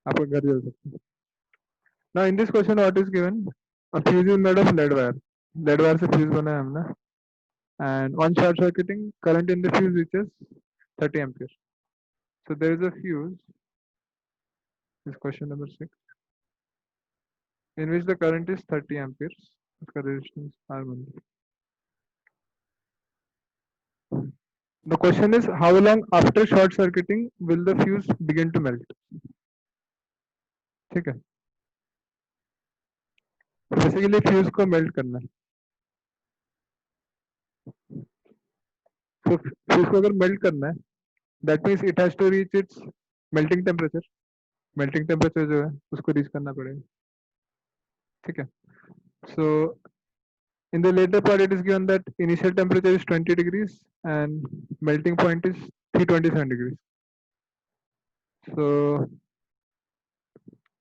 आपका घर जल सकता है। Now in this question what is given? A fuse is made of lead wire. Lead wire से fuse बना है हमने. And one short circuiting current in the fuse reaches 30 ampere. So there is a fuse. This question number 6. In which the current is 30 amperes. उसका resistance R मान लो. The question is how long after short circuiting will the fuse begin to melt? ठीक है. तो basically fuse को melt करना है. तो fuse को अगर मेल्ट करना है that means it has to reach its melting temperature. Melting temperature जो है उसको रीच करना पड़ेगा. ठीक है. So in the later part it is given that initial temperature is 20 degrees and melting point is 327 degrees. So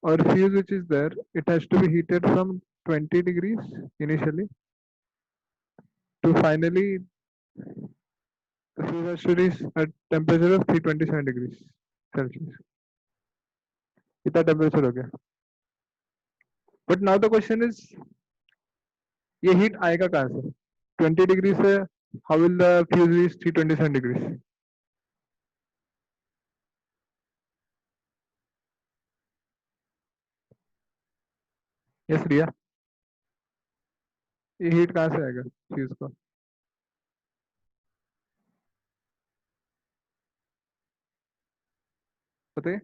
our fuse which is there, it has to be heated from 20 degrees initially to finally the fuse has to reach a temperature of 327 degrees Celsius. इतना temperature हो गया. But now the question is ये heat आएगा कहाँ से? 20 degree से how will the fuse reach 327 degree? Yes Riya, ये heat कहाँ से आएगा फ्यूज को? पता है?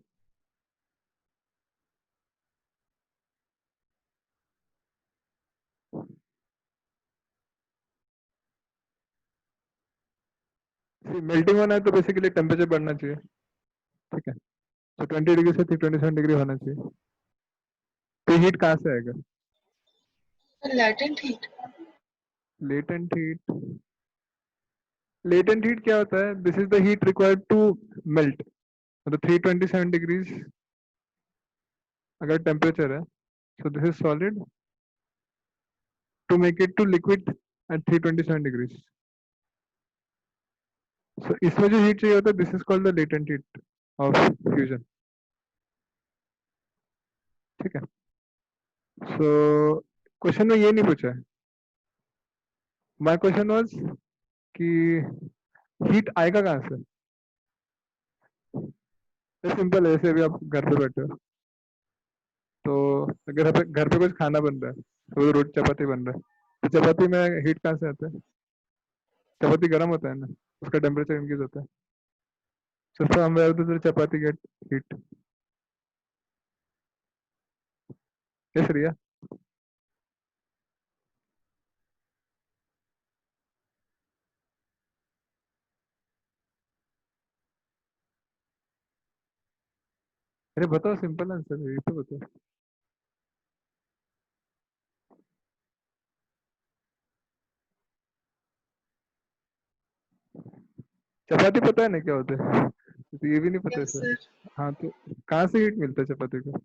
मेल्टिंग होना है तो बेसिकली टेम्परेचर बढ़ना चाहिए. ठीक है. तो 20 डिग्री से 327 डिग्री होना चाहिए. तो हीट कहाँ से आएगा? Latent heat. Latent heat. Latent heat क्या होता है? This is the heat required to melt. मतलब 327 डिग्रीज अगर टेम्परेचर है, so this is solid to make it to liquid at 327 degrees. So इसमें जो हीट चाहिए होता है, this is called the latent heat of fusion. ठीक है. So क्वेश्चन में ये नहीं पूछा है. My question was कि हीट आएगा कहाँ से? सिंपल है. ऐसे भी आप घर पे बैठे हो तो अगर घर पे कुछ खाना बन रहा है तो रोटी चपाती बन रहा है तो चपाती में हीट कहाँ से आता है? चपाती गर्म होता है ना, उसका टेम्परेचर इंक्रीज होता है. So from where does the chapati get heat? Yes रिया. अरे बताओ, सिंपल आंसर है ये तो बताओ. चपाती पता है ना क्या होता है? तो ये भी नहीं पता है सर. सर हाँ तो कहाँ से हीट मिलता है चपाती को?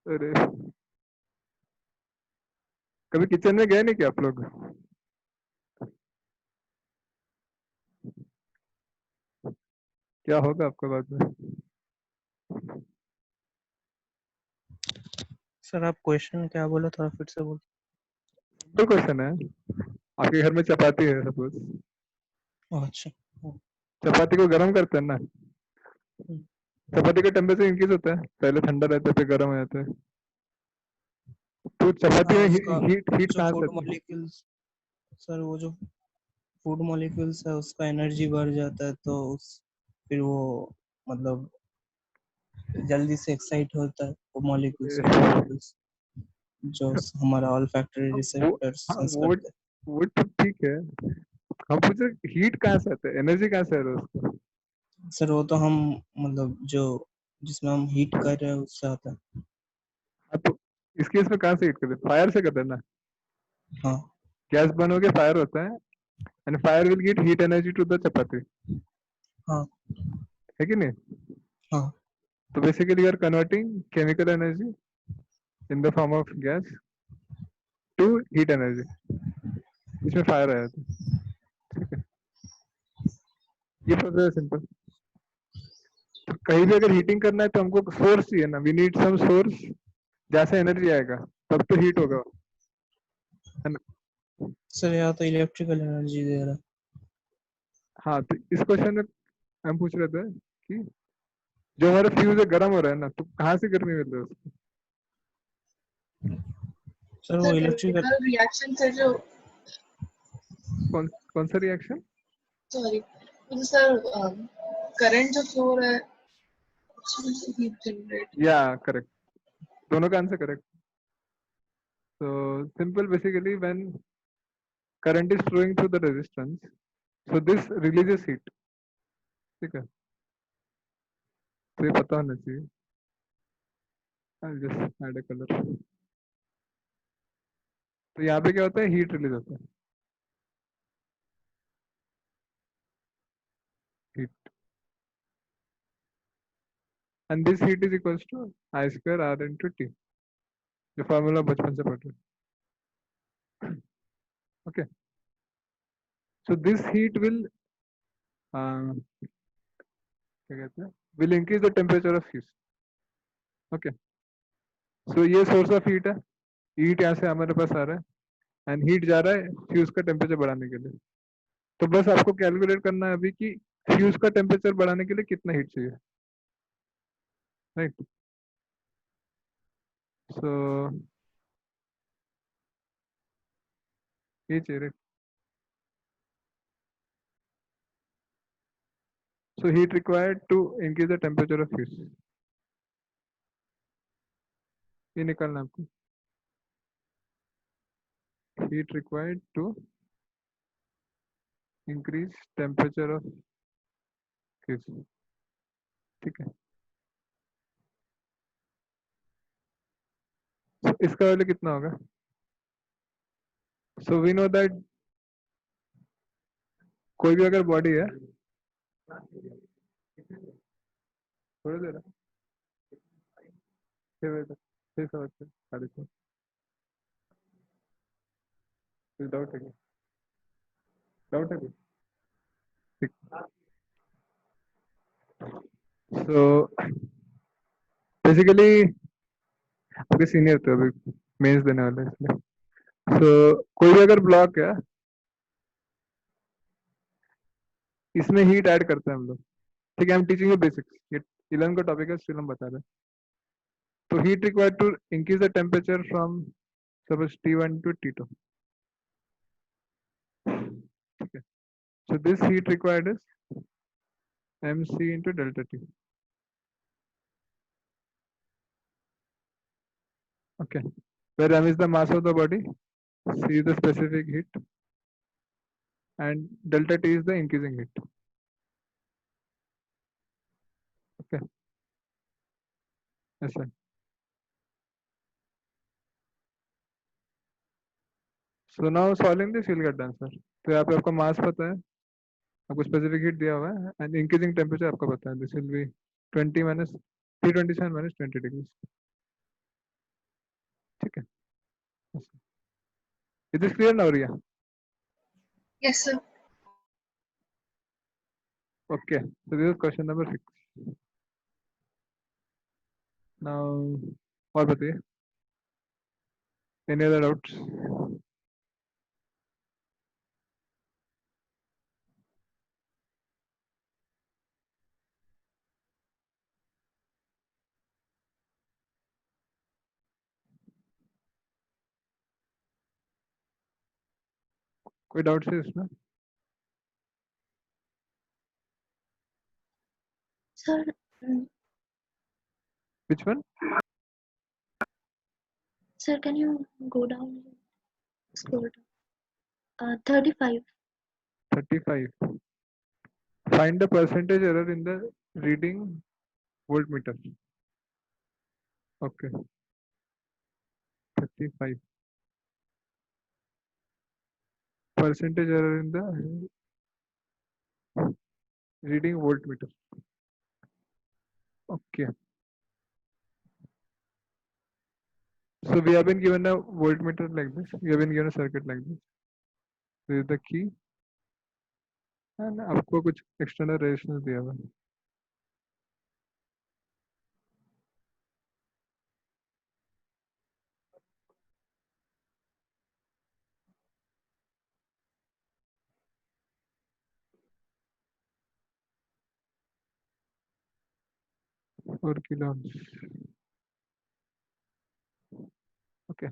अरे कभी किचन में गए नहीं क्या आप लोग? क्या होगा आपका बाद में? सर आप क्वेश्चन क्या बोला, थोड़ा फिर से बोल. सिंपल क्वेश्चन है. आपके घर में चपाती है सपोज. अच्छा. चपाती को गर्म करते हैं ना. चपाती का टेम्परेचर इंक्रीज होता है, पहले ठंडा रहता है फिर गर्म हो जाता है. तो चपाती हाँ, में उसका हीट जो कहाँ से फूड आती है? मॉलिक्यूल्स, सर वो जो फूड मॉलिक्यूल्स है उसका एनर्जी बढ़ जाता है तो उस फिर वो मतलब जल्दी से एक्साइट होता है वो मॉलिक्यूल्स जो हमारा ऑल्फैक्टरी वो रिसेप्टर्स हाँ सेंस करते हैं. वो तो ठीक है. हम पूछ रहे हीट कहाँ से आता है, एनर्जी कहाँ से आ रहा है उसको? सर वो तो हम मतलब जो जिसमें हम हीट कर रहे हैं उससे आता है. हाँ तो इस केस में कहाँ से हीट करते हैं? फायर से करते हैं ना. हाँ. गैस बर्न होके फायर होता है and fire will give heat energy to the chapati. हाँ. है कि नहीं? हाँ. तो basically you are converting chemical energy in the form of gas to heat energy, इसमें फायर आया था. ये प्रोसेस है सिंपल। तो कहीं भी अगर हीटिंग करना है तो हमको सोर्स चाहिए ना, वी नीड सम सोर्स, जैसे एनर्जी आएगा तब तो हीट होगा, है ना। सर यहाँ तो इलेक्ट्रिकल एनर्जी दे रहा है। हाँ तो इस क्वेश्चन में हम पूछ रहे थे कि जो हमारा फ्यूज है गर्म हो रहा है ना, तो कहाँ से गर्मी मिल रही है उसको। सर वो सर इलेक्ट्रिकल केमिकल रिएक्शन से जो, कौन कौन सा रिएक्शन। सॉरी, तो सर करंट जो फ्लो हो रहा है उसमें से हीट जनरेट। या करेक्ट, दोनों का आंसर करेक्ट। तो simple, basically when current is flowing through the resistance, so this releases heat, ठीक है। तो ये पता होना चाहिए। I'll just add a color। तो यहाँ पे क्या होता है, हीट रिलीज होता है, heat, and this heat is equals to I square R into T, जो फॉर्मूला बचपन से पढ़ रहे। Okay, so this heat will, क्या कहते हैं, will increase the temperature of fuse. Okay, so ये सोर्स ऑफ हीट है, हीट यहाँ से हमारे पास आ रहा है एंड हीट जा रहा है फ्यूज का टेम्परेचर बढ़ाने के लिए। तो बस आपको कैलकुलेट करना है अभी कि फ्यूज का टेम्परेचर बढ़ाने के लिए कितना हीट चाहिए, राइट। सो ये चाहिए, right. So heat required to increase the temperature of fuse, ये निकालना है आपको, heat required to increase temperature of fuse, ठीक है। सो इसका वैल्यू कितना होगा। सो वी नो दैट कोई भी अगर बॉडी है, थोड़ी देर है, 6 बजे तक, 6 से 6:30, कुछ डाउट है क्या, डाउट है कुछ, ठीक। सो बेसिकली आपके सीनियर थे अभी, मेंस देने वाले हैं इसलिए। सो कोई भी अगर ब्लॉक है, इसमें हीट ऐड करते हैं हम लोग, ठीक है। हम टीचिंग यू बेसिक्स, ये 11 का टॉपिक है, स्टिल हम बता रहे हैं। तो heat required to increase the temperature from suppose T1 to T2, ठीक है। So this heat required is mc into delta T, okay, where m is the mass of the body, c is the specific heat, and delta T is the increasing heat, okay, ऐसा। So now solving this you'll get the answer। तो यहाँ पे आपको मास पता है, आपको specific heat दिया हुआ है एंड इंक्रीजिंग टेम्परेचर आपको पता है, this will be 20 minus 327 minus 20 degree, ठीक है। It is clear now Riya. Yes sir. Okay, so this is question number 6 now. और बताइए, एनी अदर डाउट्स। कोई डाउट्स है इसमें। Sir, which one. sir, can you go down? Scroll down. 35. 35, find the percentage error in the reading voltmeter, okay। 35 percentage error in the reading voltmeter, okay। So we have been given a voltmeter like this, we have been given a circuit like this is the key, and आपको कुछ external resistance दिया हुआ है। और kilo okay.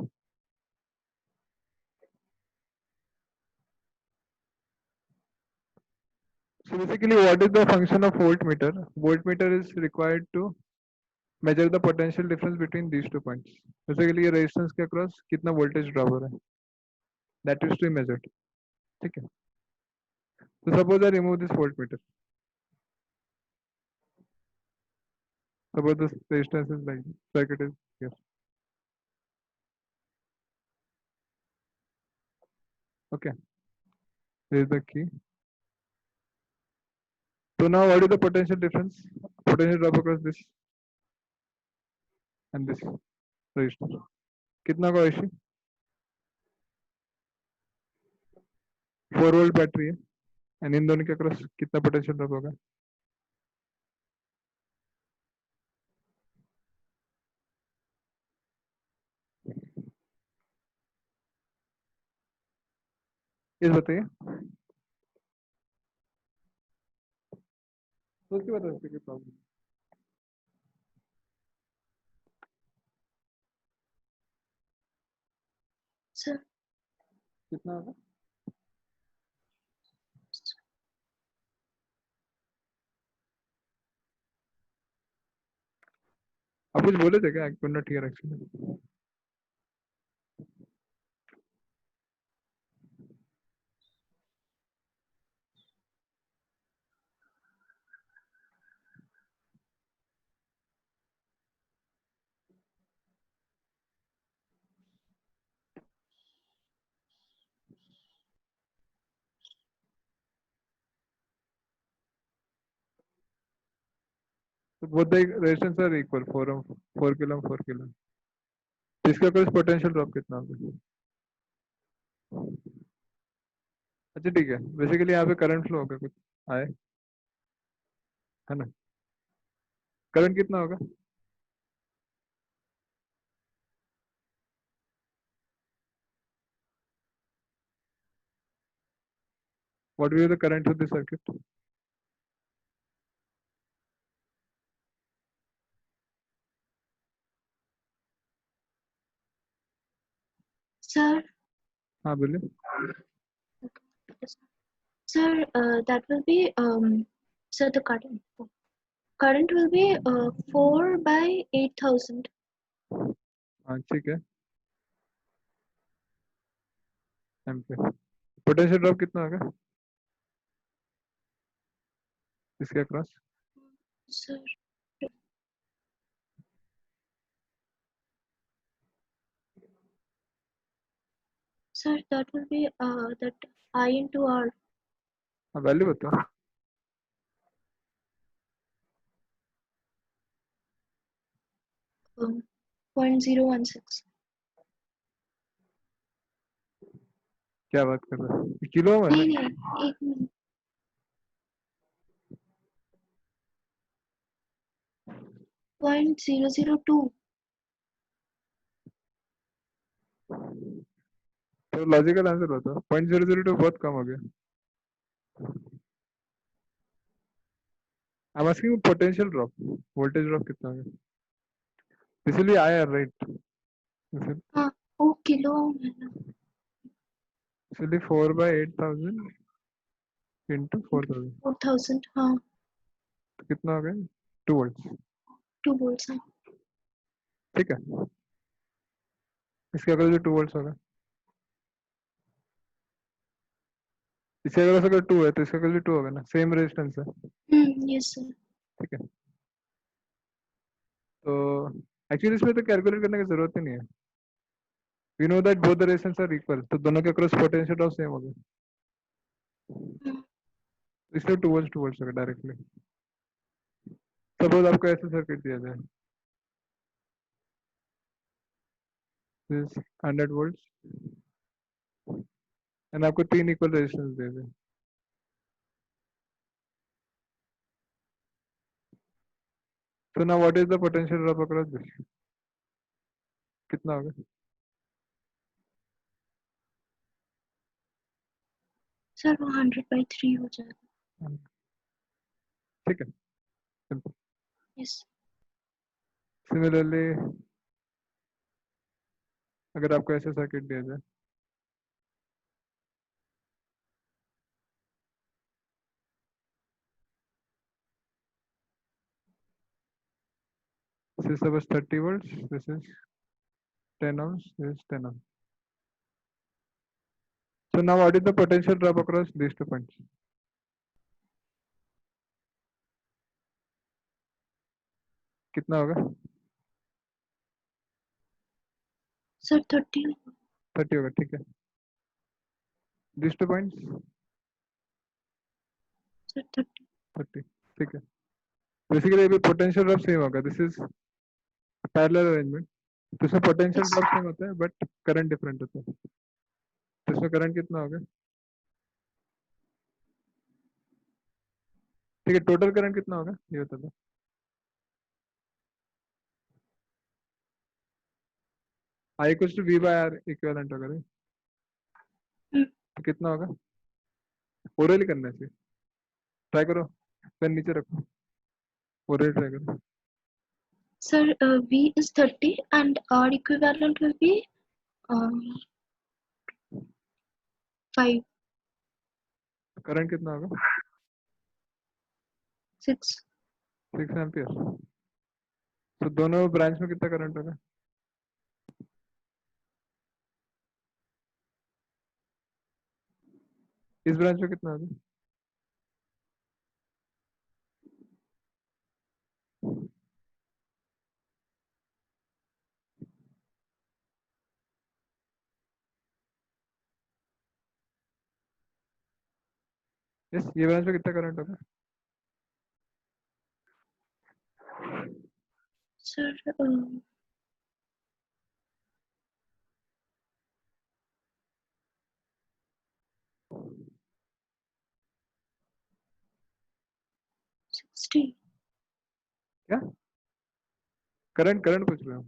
So basically, what is the function of voltmeter? Voltmeter is required to measure the potential difference between these 2 points. Basically, ये resistance के across कितना voltage drop हो रहा है, that is to be measured. ठीक है. So suppose I remove this voltmeter. Suppose this resistance is like this, circuit is here. Okay, this is the key. So now what is the potential difference? Potential drop across this and this resistor. कितना का issue? 4 volt battery है and in दोनों के across कितना potential drop होगा? ये बताइए। तो उसके बाद क्या प्रॉब्लम? Sir, कितना होगा? आप कुछ बोले थे क्या? I could not hear actually. तो both the resistance are equal 4 kilo 4 kilo. इसका कुछ पोटेंशियल ड्रॉप कितना होगा? अच्छा ठीक है, बेसिकली यहाँ पे करंट फ्लो होगा कुछ आए, है ना? करंट कितना होगा? What will be the current of the circuit? sir, हाँ बोलिए। yes, sir, that will be sir, the current will be 4 by 8,000. हाँ ठीक है, एम्पीयर। पोटेंशियल ड्रॉप कितना होगा इसके across? Sir, sir, that will be that I into R. हाँ value बताओ। um, 0.016. क्या बात कर रहे हो, किलो में है? नहीं नहीं, एक मिनट. 0.002. तो लॉजिकल आंसर बताओ। 0.002 बहुत कम हो गया। I am asking potential drop, voltage drop कितना होगा? इसलिए आया राइट, हाँ, ओ किलो में ना. इसलिए 4/8000 इंटू 4000 4,000. हाँ, तो कितना हो गया? 2 वोल्ट। 2 volts. हाँ. ठीक है, इसके अगर जो 2 वोल्ट होगा, इसके अगर 2 है तो इसका अगर भी 2 होगा ना, सेम रेजिस्टेंस है। Yes sir. ठीक है, तो एक्चुअली इसमें तो कैलकुलेट करने की जरूरत ही नहीं है। We know that both the resistance are equal, तो दोनों के क्रॉस पोटेंशियल ड्रॉप सेम होगा, इसलिए 2 वोल्ट होगा डायरेक्टली। सपोज आपको ऐसा सर्किट दिया जाए, दिस 100 वोल्ट एंड आपको 3 equal resistance they they, So now what is the potential drop across this? कितना होगा? सर वो 100/3 हो जाएगा. ठीक है, simple. Yes. Similarly, अगर आपको ऐसा सर्किट दिया जाए, this is suppose 30 volts, this is 10 ohms, this is 10 ohms. So now what is the potential drop across these 2 points? कितना होगा? सर 30. 30 होगा, ठीक है. These 2 points? सर 30. 30, ठीक है. Basically अभी potential drop same होगा. This is parallel arrangement. तो इसमें potential Yes. drop same होता है, but current different होता है. तो इसमें current कितना होगा? ठीक है, total current कितना होगा? ये बता दो. I equals to V by R equivalent होगा right? तो कितना होगा? ओरली करना चाहिए. ट्राई करो, पेन नीचे रखो, ओरली ट्राई करो. Sir, V is 30 and R equivalent will be 5, current कितना होगा? 6. 6 एम्पियर. तो दोनों ब्रांच में कितना करंट होगा? इस ब्रांच में कितना होगा? यस, ये ब्रांच में कितना करंट होगा? Sir, 60. क्या करंट करंट पूछ रहे हो?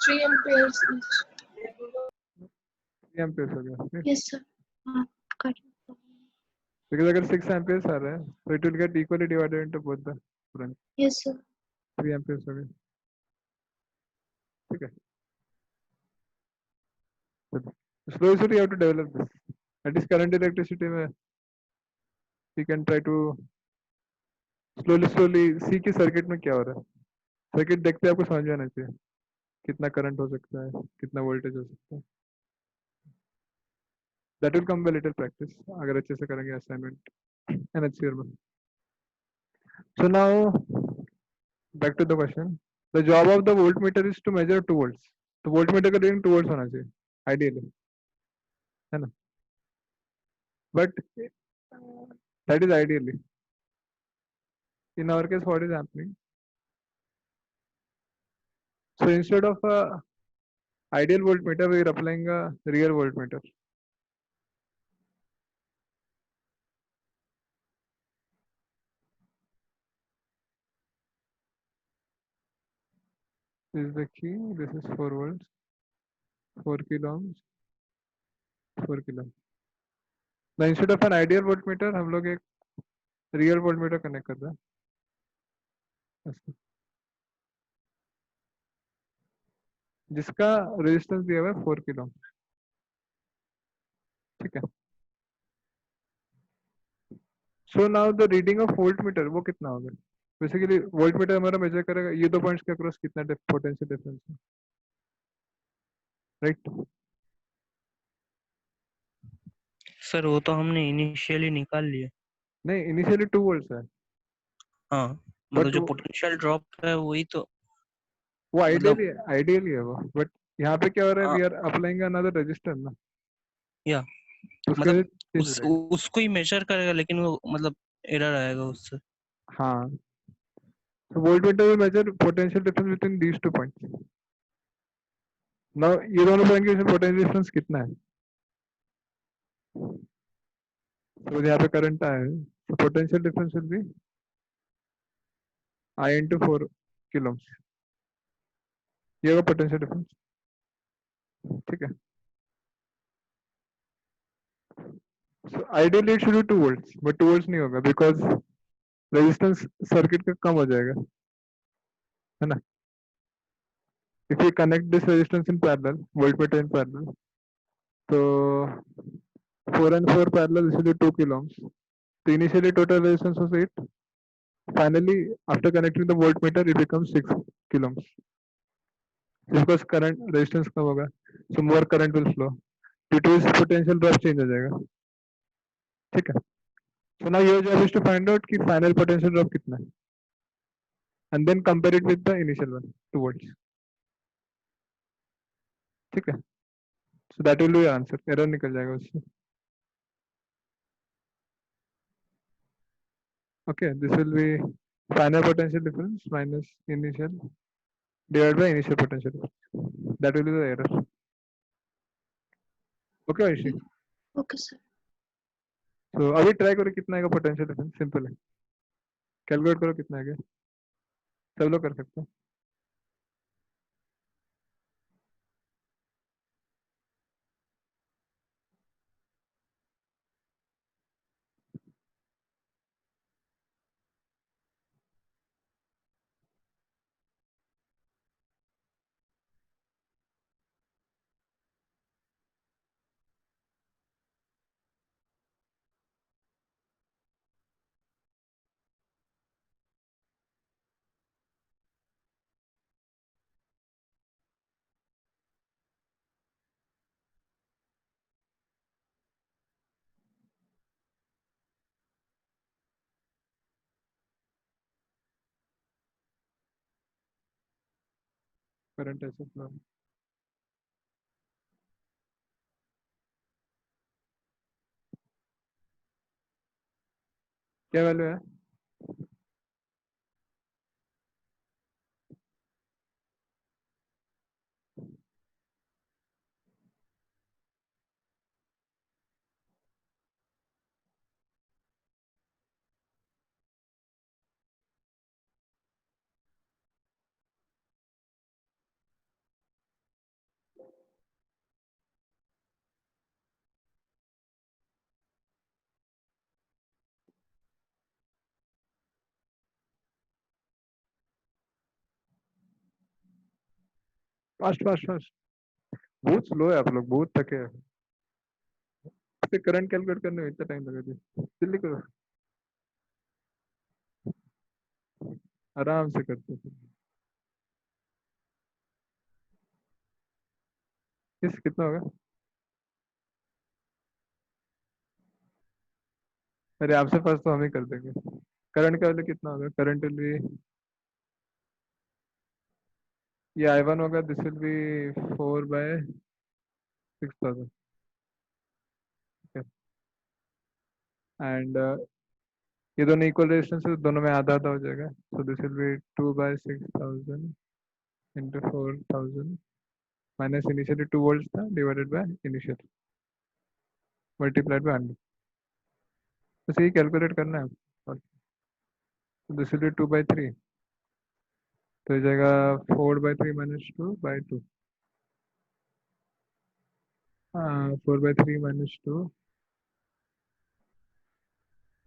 3 amperes each. 3 एम्पियर हो गया. Yes, sir. Correct. बिकॉज अगर 6 एम्पियर आ रहा है तो it will get equally divided into both the branch. Yes, sir. 3 ampere हो गया. ठीक है, slowly you have to develop this. At least current electricity में you can try to slowly see कि सर्किट में क्या हो रहा है. सर्किट देखते आपको समझ में आना चाहिए कितना करंट हो सकता है, कितना वोल्टेज हो सकता है. That will come by little practice अगर अच्छे से करेंगे असाइनमेंट NHCR में. So now back to the question. The job of the voltmeter is to measure 2 volts. तो voltmeter का रीडिंग 2 volts होना चाहिए ideally, है ना? But that is ideally. In our case, what is happening? So instead of a ideal voltmeter, we are applying a real voltmeter. This is the key. This is 4 volts, 4 kilo ohms, 4 kilo. Now instead of an ideal voltmeter, हम लोग एक real voltmeter connect कर रहे हैं. ऐसे. जिसका resistance दिया हुआ है 4 किलो. ठीक है. So now the reading of voltmeter वो कितना होगा? बेसिकली वोल्टमीटर हमारा मेजर करेगा ये 2 पॉइंट्स के अक्रॉस कितना पोटेंशियल डिफरेंस है, राइट? सर वो तो हमने इनिशियली निकाल लिया. नहीं, इनिशियली 2 वोल्ट्स है. हाँ, मतलब जो पोटेंशियल ड्रॉप है वही तो. वो आइडियली है वो, बट यहाँ पे क्या हो रहा है? हाँ. We are applying another register ना. या तो उसके मतलब लिए change हो जाएगा. उसको ही मेजर करेगा लेकिन वो मतलब एरर आएगा उससे. हाँ, so voltmeter will measure potential difference between these 2 points. Now ये दोनों पॉइंट के बीच पोटेंशियल डिफरेंस कितना है? तो यहाँ पे करंट आया है, so potential difference will be I into 4 coulombs. ये होगा पोटेंशियल डिफरेंस, ठीक है. So ideally it should be 2 volts, but 2 volts नहीं होगा because resistance circuit का कम हो जाएगा, है ना. If we connect this resistance in parallel, voltmeter in parallel, so 4 and 4 parallel, this will be 2 coulombs. So initially total resistance was 8. Finally, after connecting the voltmeter, it becomes 6 coulombs. Because current resistance कम होगा, so more current will flow. Due to this potential drop change हो जाएगा, ठीक है. So now your job is to find out कि final potential drop कितना है, and then compare it with the initial one, 2 volts. ठीक है. So that will be your answer. Error निकल जाएगा उससे. Okay, this will be final potential difference minus initial divided by initial potential difference. That will be the error. Okay, Aishi. Okay, sir. So अभी try करो कितना आएगा potential difference, simple है. Calculate करो कितना आएगा, सब लोग कर सकते हो. करंट ऐसे फ्लो, क्या वैल्यू है. फास्ट फास्ट फास्ट, बहुत स्लो है आप लोग, बहुत थके हैं. करंट कैलकुलेट करने में इतना टाइम लगा दिया, जल्दी करो, आराम से करते हैं. किस कितना होगा. अरे आपसे फर्स्ट तो हम ही कर देंगे. करंट का वैल्यू कितना होगा, करंट विल बी, ये I1 होगा, दिस विल बी 4/6000. एंड ये दोनों इक्वल रेजिस्टेंस है, दोनों में आधा आधा हो जाएगा. So this will be 2/6000 into 4000 minus initially 2 volt था divided by initial multiplied by 100. बस यही कैलकुलेट करना है. और दिस विल बी 2/3, तो हो जाएगा 4/3 माइनस 2/2. हाँ, 4/3 माइनस 2,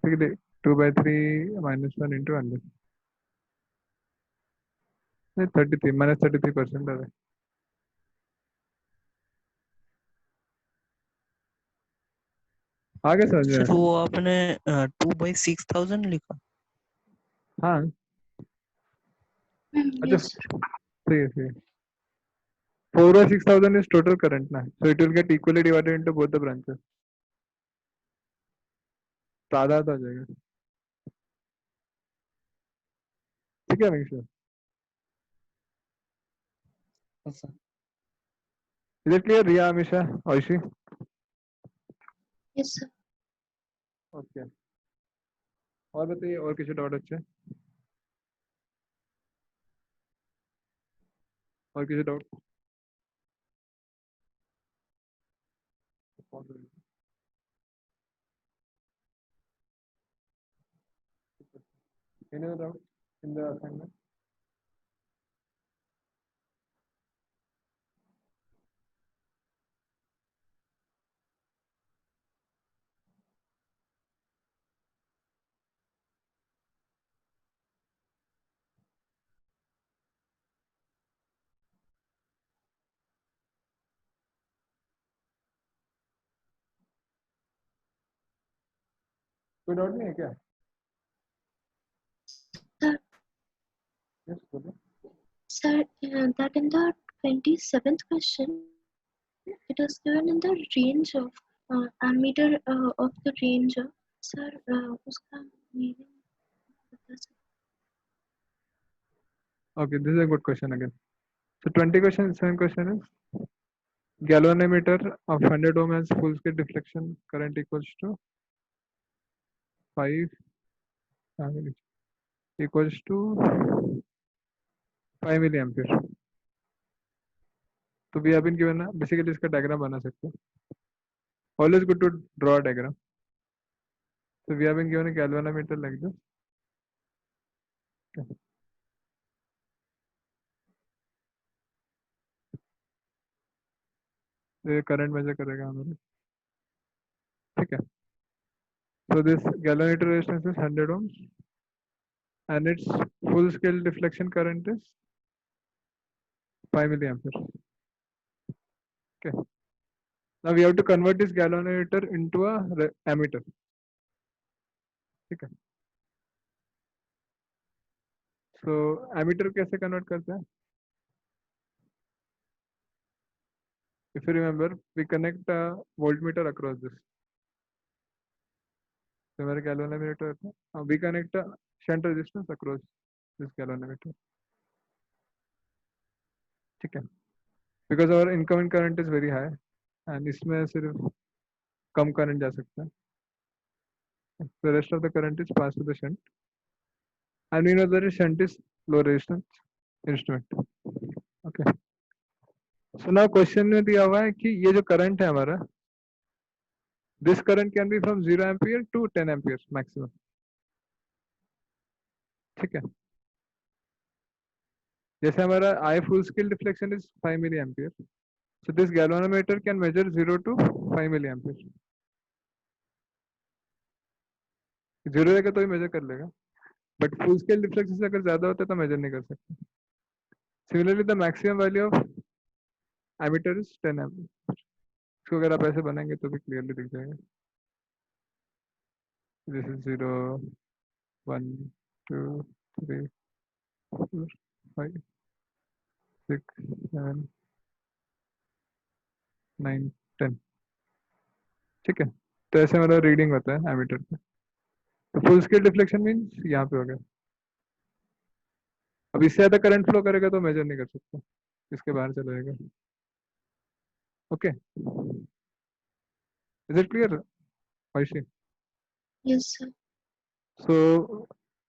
ठीक है. 2/3 - 1 इंटू 100, 33 -33% है. आगे समझ में सर आया? वो आपने 2/6000 लिखा. हाँ. अच्छा, Yes, sir. सही है सही है. 4/6000 is total current ना, so it will get equally divided into both the branches. तो आधा आधा हो जाएगा, ठीक है Amisha. Sir is it clear Riya, Amisha, Ayushi? Yes, sir. Okay. और बताइए, और किसी डाउट अच्छे, और किसी doubt? Any doubt? in the assignment? कोई डाउट नहीं है क्या? Sir, यस बोलो. sir, that in the 27th question, it is given in the range of ammeter of the range. Sir, उसका meaning बता सकते Okay, this is a good question again. So 7 question is galvanometer of 100 ohm has full scale deflection current equals to 5 equals to 5 milliampere. तो we have been given ना basically इसका diagram बना सकते हैं. Always good to draw a diagram. So we have been given a galvanometer like this. Okay. तो ये current measure करेगा हमारे. ठीक है. So this galvanometer resistance is 100 ohms and its full scale deflection current is 5 milliampere. Okay. Now we have to convert this galvanometer into a ammeter. ठीक है. So ammeter कैसे convert करते हैं? If you remember, we connect a voltmeter across this. So हमारे galvanometer है. We connect a shunt resistance across this galvanometer. ठीक है. Because our incoming current is very high and इसमें सिर्फ कम current जा सकता है. The rest of the current is passed to the shunt. And we know that the shunt is low resistance instrument. Okay. So now question में दिया हुआ है कि ये जो current है हमारा, this current can be from 0 ampere to 10 ampere maximum. ठीक है. जैसे हमारा I full scale deflection is 5 milliampere. So this galvanometer can measure 0 to 5 milliampere. 0 रहेगा तो ही measure कर लेगा. But full scale deflection से अगर ज़्यादा होता है तो measure नहीं कर सकते. Similarly, the maximum value of ammeter is 10 ampere. इसको अगर आप ऐसे बनाएंगे तो भी clearly दिख जाएगा. This is 0, 1, 2, 3, 4, 5, 6, 7, 9, 10. ठीक है. तो ऐसे हमारा रीडिंग होता है एमीटर पे. तो फुल स्केल डिफ्लेक्शन मीन्स यहाँ पे हो गया. अब इससे ज्यादा करंट फ्लो करेगा तो मेजर नहीं कर सकता, इसके बाहर चला जाएगा. Okay, is it clear Ayushi? Yes, sir. So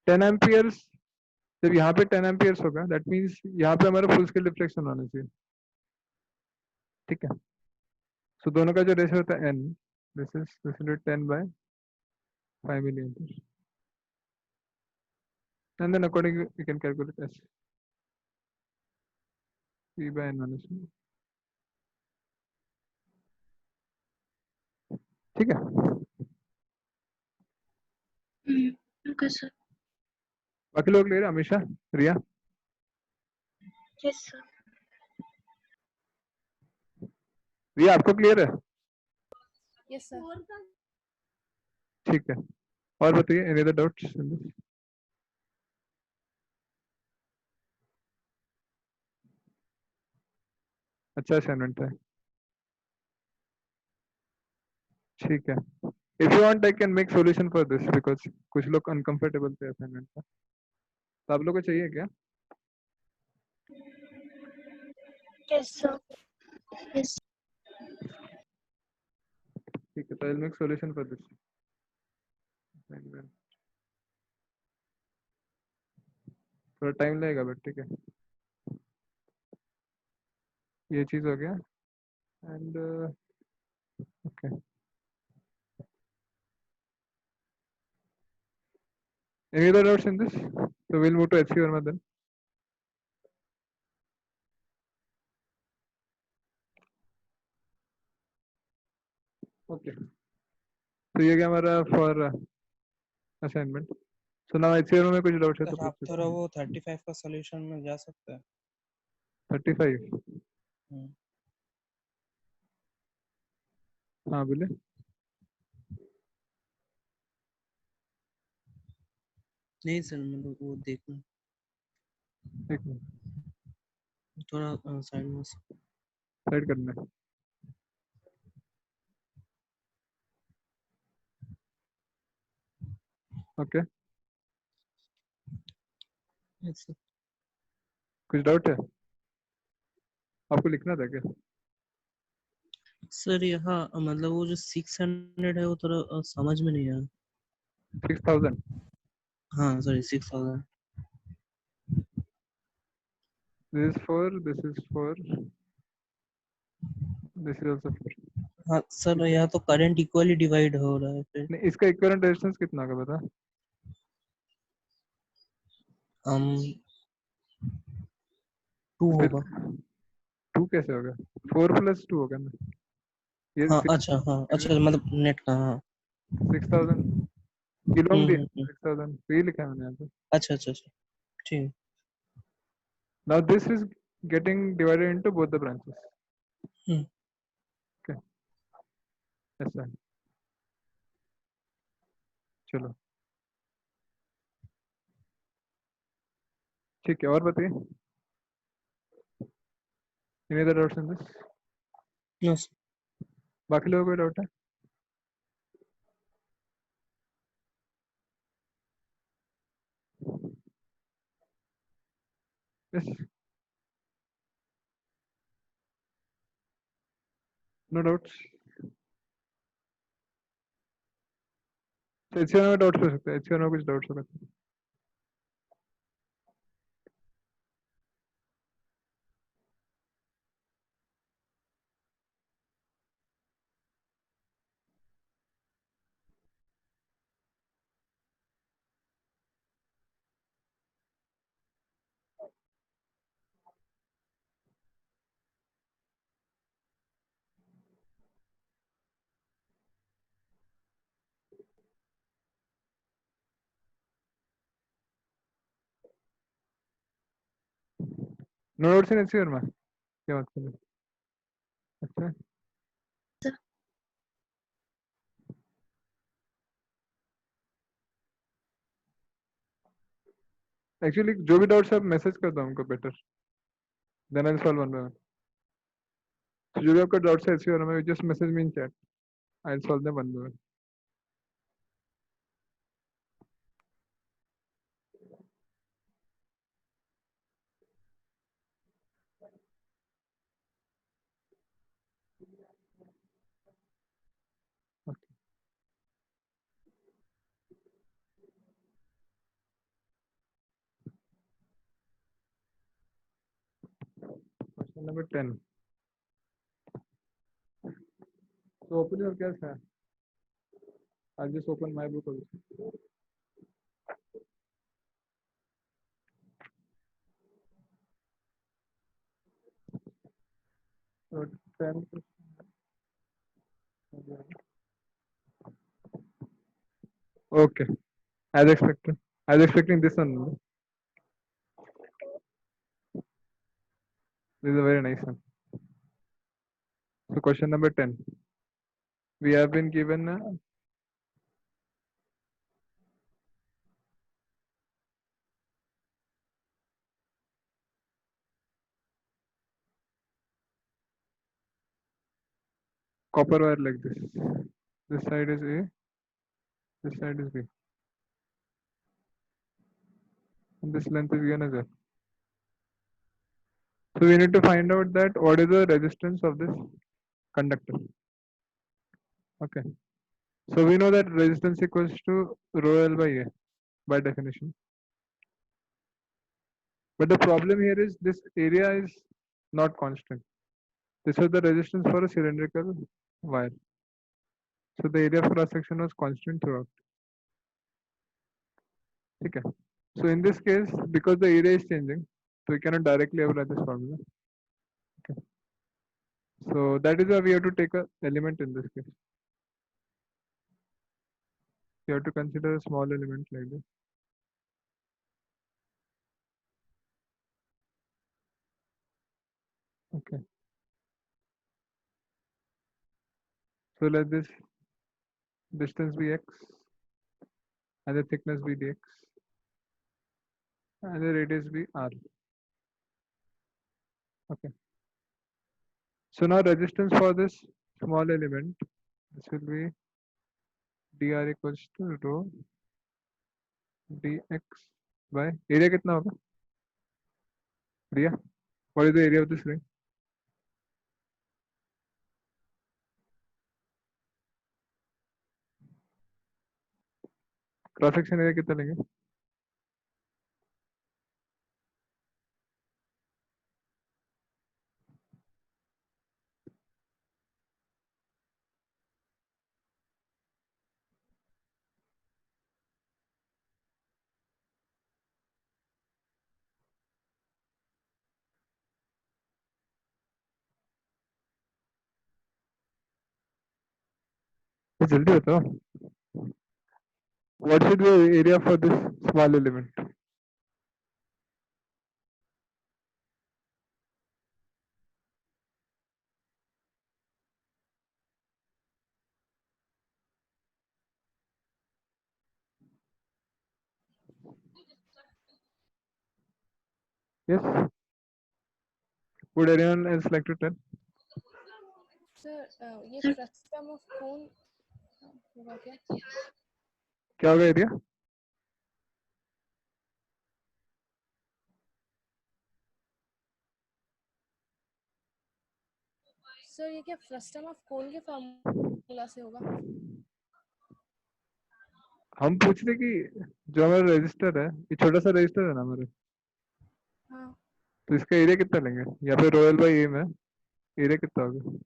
10 amperes, जब यहाँ पे 10 एम्पियर्स होगा दैट मीन्स यहाँ पे हमारा फुल स्केल डिफ्लेक्शन होना चाहिए. ठीक है. सो दोनों का जो रेशियो होता है n, this is 10 by 5 milliamperes. And then accordingly you can calculate S. P by n minus 1. ठीक है. Okay, sir. बाकी लोग क्लियर है? अमीशा, रिया, Yes, sir. रिया आपको क्लियर है? Yes, sir. ठीक है. और बताइए, any other doubts in this? अच्छा असाइनमेंट है. ठीक है. If you want I can make solution for this because कुछ लोग अनकंफर्टेबल थे असाइनमेंट में. तो आप लोग को चाहिए क्या? Yes, sir. Yes. ठीक है. तो I will make solution for this. थोड़ा टाइम लगेगा बट ठीक है. ये चीज हो गया. And okay. Any other doubts in this? So we'll move to HC Verma then. Okay. तो ये क्या हमारा for assignment. So now HC Verma में कुछ doubts है तो सर आप पूछ थोड़ा सकते वो 35 का सॉल्यूशन में जा सकते हैं? हैं. 35. हम्म। हाँ बोले. नहीं सर मतलब वो देखना एक मिनट. थोड़ा साइड में साइड करना है. Okay. Yes, sir. कुछ डाउट है? आपको लिखना था क्या? सर यहाँ मतलब वो जो 600 है वो थोड़ा समझ में नहीं आया. 6000. हाँ sorry 6000. This is 4. This is 4. This is also 4. हाँ सर यहाँ तो करंट इक्वली डिवाइड हो रहा है फिर. नहीं इसका इक्विवेलेंट रेजिस्टेंस कितना होगा बता. 2 होगा. 2 कैसे होगा? 4 + 2 होगा ना. ये हाँ अच्छा मतलब नेट का. हाँ 6000 किलो में दिया. हम्म. 6000 तो ये लिखा है मैंने यहाँ पे. अच्छा ठीक है. Now this is getting divided into both the branches. Hmm. Okay. ऐसा है. चलो ठीक है और बताइए. Any other doubts in this? No, sir. बाकी लोगों को डाउट है? Yes. No doubts. तो HCR में डाउट्स हो सकते हैं. HCR में कुछ डाउट्स हो सकते हैं. No doubts in HCR में. क्या बात कर रहे हैं? अच्छा. एक्चुअली जो भी डाउट्स है आप मैसेज कर दो हमको better. Then I will solve one by one. तो जो भी आपका डाउट्स है HCR में just message me in chat. I will solve them one by one. Question number 10. So open your guess. I'll just open my book also. So 10. Okay. As expected. As expecting this one. This is a very nice one. So question number 10. We have been given copper wire like this. This side is A. This side is B. And this length is given as F. So we need to find out that what is the resistance of this conductor. Okay. So we know that resistance equals to rho L by A by definition. But the problem here is this area is not constant. This was the resistance for a cylindrical wire. So the area for cross section was constant throughout. ठीक है. So in this case, because the area is changing, so we cannot directly apply this formula. Okay. So that is why we have to take a element in this case. You have to consider a small element like this. Okay. So let this distance be x and the thickness be dx and the radius be r. Okay. So now resistance for this small element, this will be dr equals to rho dx by area कितना होगा? Priya, what is the area of this ring? Cross section area कितना लेंगे? जल्दी बताओ. What should be the area for this small element? Yes. Would anyone else like to tell? Sir ये Sir. Frustum of cone होगा क्या? क्या होगा area? Sir ये क्या फ्रस्टम ऑफ कोन के फार्मूला से होगा? हम पूछ रहे कि जो हमारा रजिस्टर है, ये छोटा सा रजिस्टर है ना हमारे, हाँ तो इसका एरिया कितना लेंगे? या फिर रोयल बाई एम है, एरिया कितना होगा?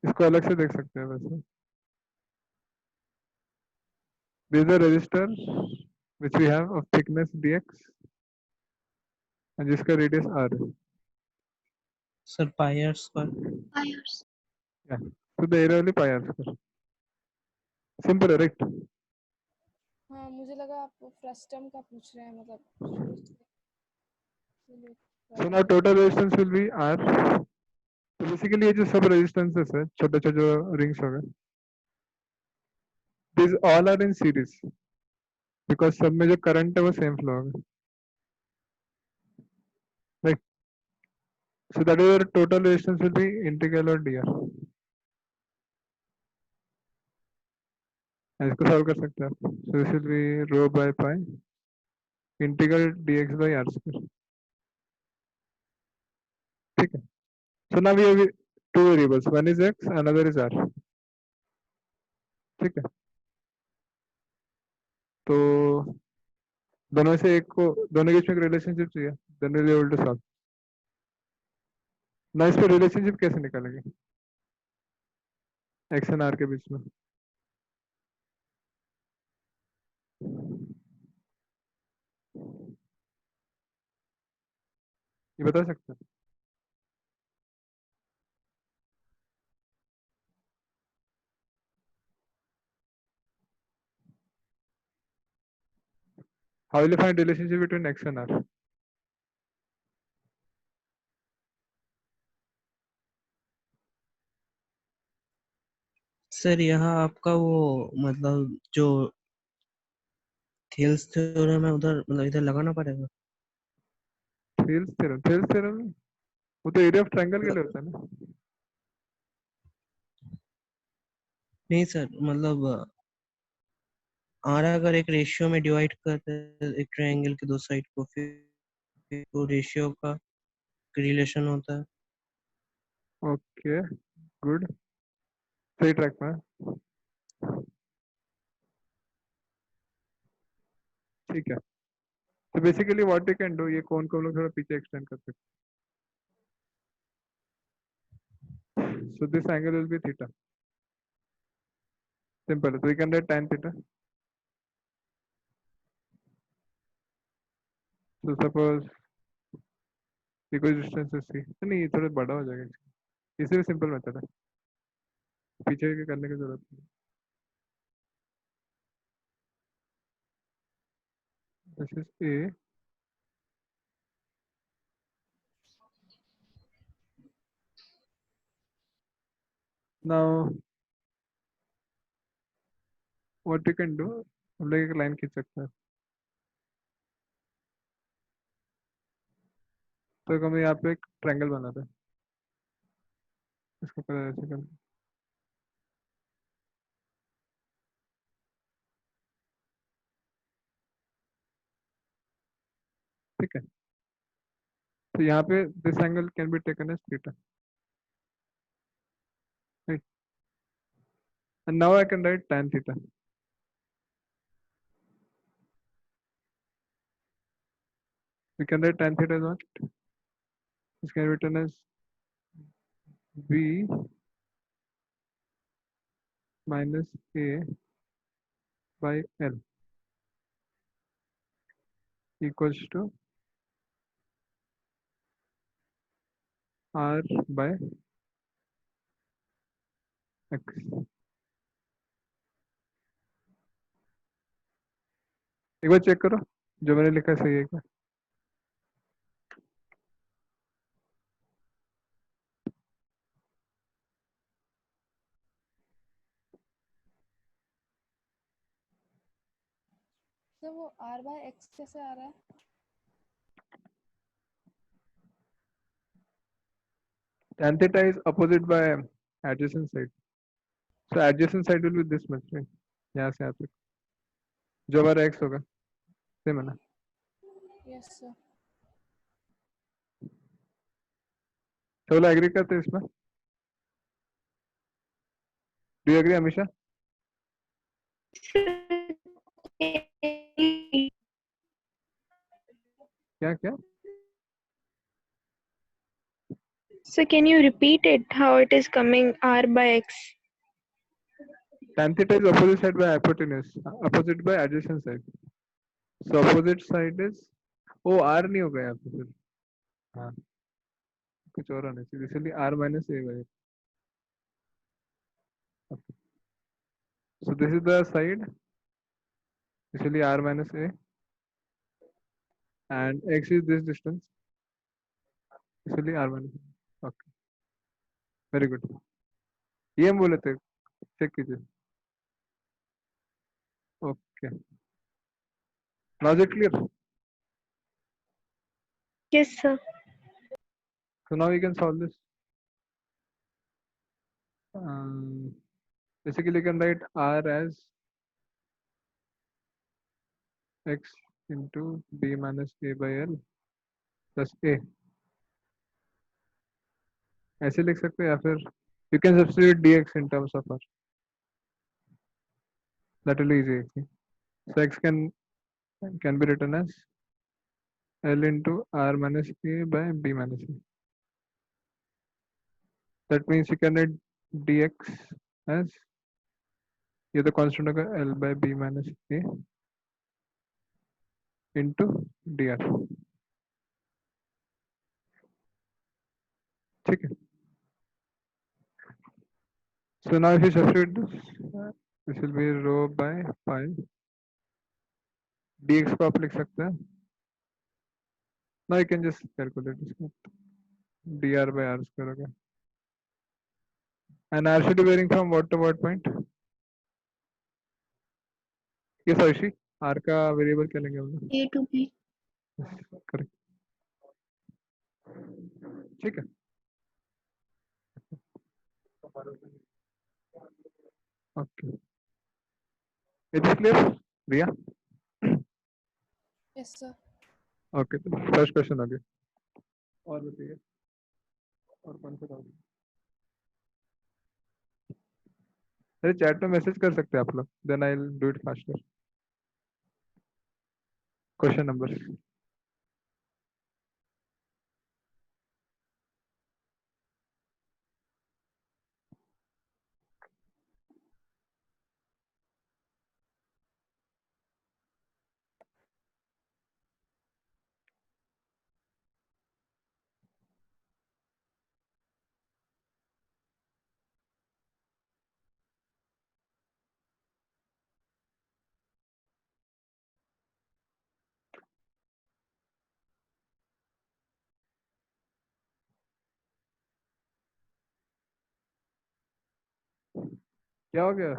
इसको अलग से देख सकते हैं वैसे. This is a resistor which we have of thickness dx and जिसका रेडियस r है. Sir pi r square. Wires. Yeah. So the area will be pi r square. Simple, right? हाँ मुझे लगा आप फ्रस्टम का पूछ रहे हैं मतलब शुरू से इसलिए So now total resistance will be r. तो बेसिकली ये जो सब रेजिस्टेंसेस है, छोटे छोटे जो रिंग्स हो गए, these all are in series because सब में जो करंट है वो सेम फ्लो होगा. Right? So that is your total resistance will be integral of dr. इसको सॉल्व कर सकते हैं आप. So this will be rho by pi integral dx by r square. ठीक है. So now we have two variables. One is x, another is r. ठीक है. तो दोनों में से एक को, दोनों के बीच में एक रिलेशनशिप चाहिए. Then we'll be able to solve. ना इस पे रिलेशनशिप कैसे निकालेंगे x and r के बीच में? ये बता सकते हैं? How will you find relationship between x and r? Sir यहाँ आपका वो मतलब जो थेल्स थ्योरम है उधर मतलब इधर लगाना पड़ेगा. थेल्स थ्योरम वो तो एरिया ऑफ ट्रायंगल के लिए होता है ना. नहीं सर मतलब आर अगर एक रेशियो में डिवाइड करते हैं एक ट्रायंगल के दो साइड को फिर वो रेशियो का रिलेशन होता है. ओके, गुड, सही ट्रैक में है. ठीक है. तो basically what you can do, ये कोन को हम लोग थोड़ा पीछे एक्सटेंड कर सकते हैं. So this angle will be theta. Simple है, तो we can write tan theta. So suppose distance है सी, नहीं ये थोड़ा बड़ा हो जाएगा, इसे भी सिंपल मेथड है, पीछे के करने की जरूरत नहीं. This is a, now what you can do, हम लोग एक लाइन खींच सकते हैं. तो हम यहाँ पे एक ट्रायंगल बनाते हैं, इसको पहले ऐसे कर, ठीक है. तो यहाँ पे this angle can be taken as theta, right. And now I can write tan theta. We can write tan theta as what? This can be written as b minus a by l equals to r by x. एक बार check करो जो मैंने लिखा है सही है क्या. तो वो r/x कैसे आ रहा है? Tan theta is opposite by adjacent side. So adjacent side will be this much, right? यहाँ से यहाँ तक जो हमारा x होगा, सेम है ना. Yes sir. चलो एग्री करते हैं इसमें. डू यू एग्री हमेशा? क्या क्या? So can you repeat it how it is coming r by x? Tan theta is opposite side by hypotenuse, opposite by adjacent side. So opposite side is, O r नहीं होगा यहाँ पे फिर, हाँ कुछ और होना चाहिए, इसलिए r minus a by. Okay. So this is the side, इसलिए r minus a, and x is this distance, इसलिए r minus a. Okay, very good. ये हम बोले थे, चेक कीजिए. Okay, now is it clear? Yes, sir. So now we can solve this. Basically you can write r as x into b minus a by l plus a. ऐसे लिख सकते हैं, या फिर you can substitute dx in terms of r. That will be easy. So x can be written as l into r minus a by b minus a. That means you can write dx as, ये तो constant होगा l by b minus a into dr. ठीक है. So now if you substitute this will be rho by pi. dx को आप लिख सकते हैं. Now you can just calculate this. dr by r square होगा. And r should be varying from what to what point? Yes, Aishi. r का variable क्या लेंगे हम लोग? A to B. करेक्ट. ठीक है. Okay, it is clear Riya? Yes sir. Okay, तो first question हो गया. और बताइए, और कौन सा डाउट? अरे चैट में मैसेज कर सकते हैं आप लोग, then I will do it faster. Question number क्या हो गया?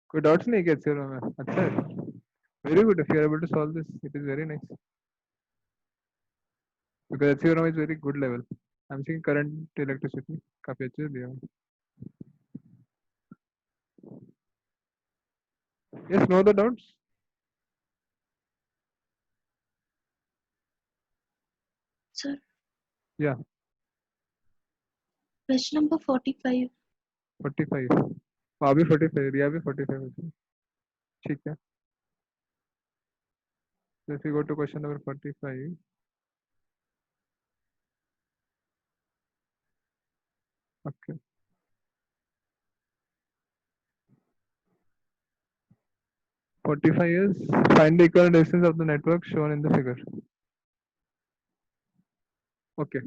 कोई डाउट्स नहीं क्या HCRO में? अच्छा है, very good if you are able to solve this, it is very nice because HCRO इज very good level. I am seeing current electricity काफी अच्छे से दिया है। Yes, no the doubts? Sir, या question number 45. 45, वहाँ भी 45, रिया भी 45 है। ठीक है, so if you go to question number 45, okay, 45 is find the equivalent resistance of the network shown in the figure. Okay,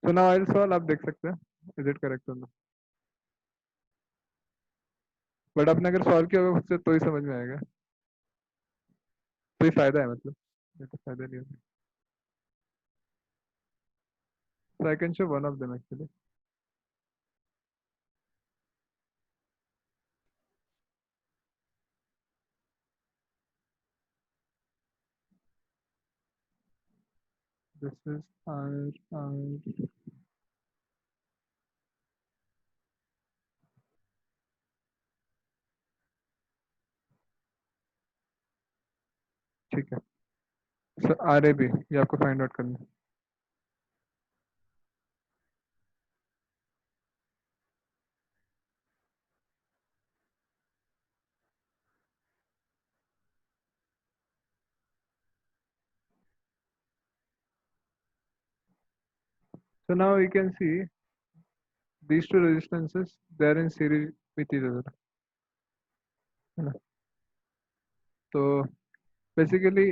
so now I'll solve, आप देख सकते हैं is it correct or not, but आपने अगर solve किया होगा खुद से तो ही समझ में आएगा, तो ही फायदा है, मतलब ये तो फायदा नहीं होगा। So I can show one of them actually. This is R, ठीक है, so RAB ये आपको फाइंड आउट करना है। So now we can see these two resistances, they are in series with each other, है ना? तो basically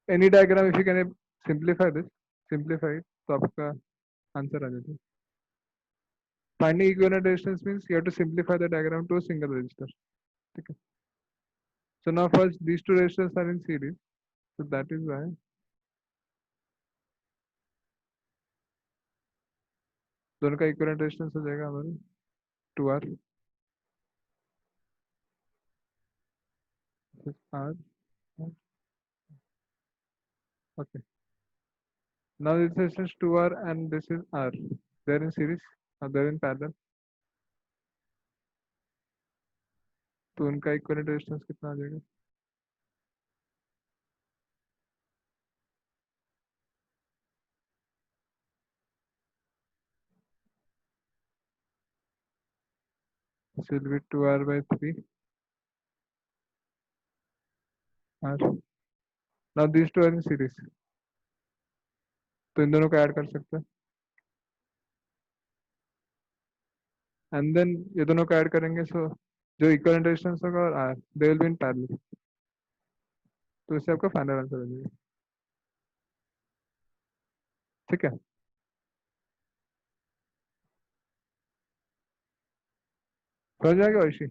any diagram if you can simplify this, simplify it, तो आपका आंसर आ जाता है। Finding equivalent resistance means you have to simplify the diagram to a single resistor, ठीक है? So now first these two resistors are in series, so that is why दोनों का equivalent resistance हो जाएगा हमारा 2R, this is R, okay. Now this resistance 2R and this is R, they're in series or they're in parallel, तो उनका equivalent resistance कितना आ जाएगा? This will be 2R by 3 R. Now these two are in series, तो इन दोनों को add कर सकते हैं, एंड देन ये दोनों को ऐड करेंगे, सो जो इक्विवेलेंट रेजिस्टेंस होगा और are they will be in parallel, तो इससे आपका फाइनल आंसर आ जाएगा, ठीक है? समझ में आ गया वैशी?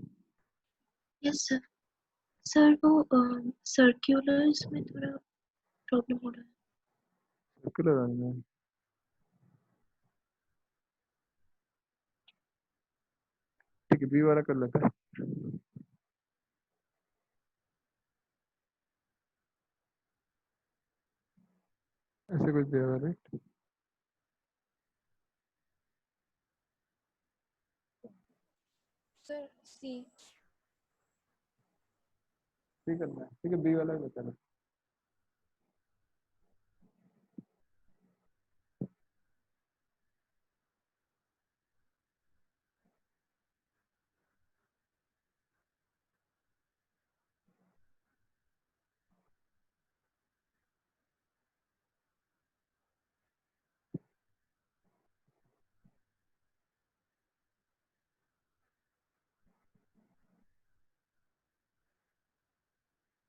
Yes, sir. Sir, वो circulars में थोड़ा प्रॉब्लम हो रहा है। सर्कुलर आना है, ठीक है, बी वाला कर लेते हैं। ऐसे कुछ दिया हुआ, राइट? सर सी। ठीक करना है, ठीक है, बी वाला ही बता लो।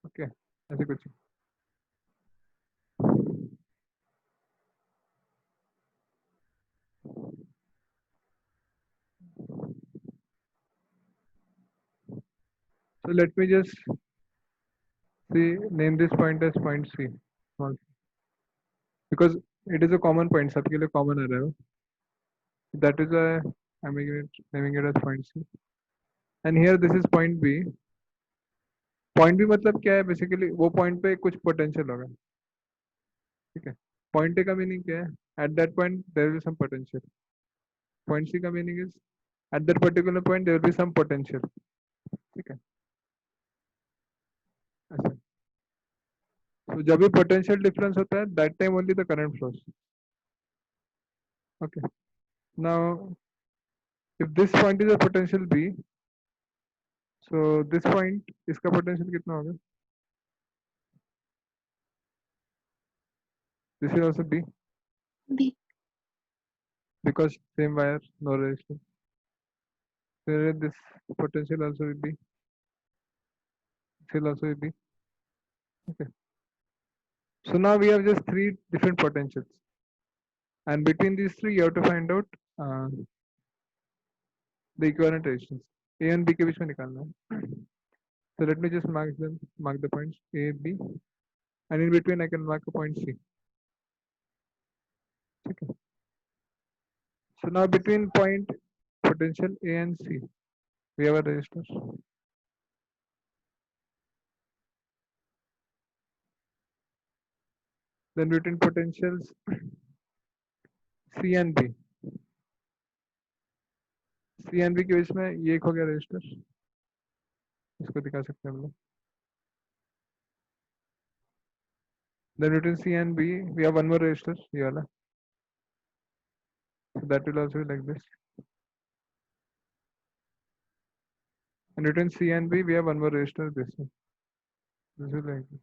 ओके, ऐसे कुछ so let me just see, name this point as point C, small c, because it is a common point, सबके लिए common आ रहा है वो, that is why naming it as point C. And here this is point B. Point B मतलब क्या है? Basically वो point पे कुछ पोटेंशियल होगा, ठीक है. पॉइंट ए का मीनिंग क्या है? At that point there will be some potential. Point C का meaning is at that particular point there will be some potential, ठीक है, ऐसा. तो जब भी पोटेंशियल डिफरेंस होता है that time only the current flows. Okay. Now if this point is a potential b, so this point, इसका potential कितना होगा? This is also b B. because same wire, no resistance. So this potential also will be, this will also will be. Okay. So now we have just three different potentials, and between these three you have to find out the equivalent resistance. A and B के बीच में निकालना है. So let me just mark them, mark the points A, B, and in between I can mark a point C. Okay. So now between point potential A and C, we have a resistor. Then between potentials C and B, C and B के बीच में ये एक हो गया resistor. इसको दिखा सकते हैं हम लोग. Then between C and B, we have one more resistor, ये वाला. So that will also be like this. And between C and B, we have one more resistor, this one. This is like this.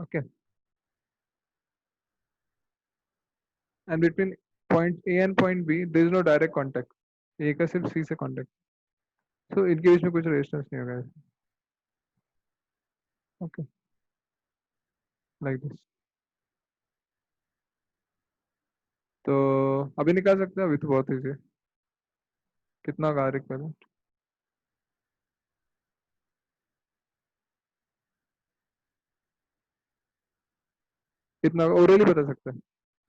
Okay. And between point A and point B, there is no direct contact. A का सिर्फ C से contact. So इनके बीच में कुछ resistance नहीं होगा. Okay. Like this. तो अभी निकाल सकते हैं, अभी तो बहुत easy है. कितना होगा R equivalent? कितना orally बता सकते हैं.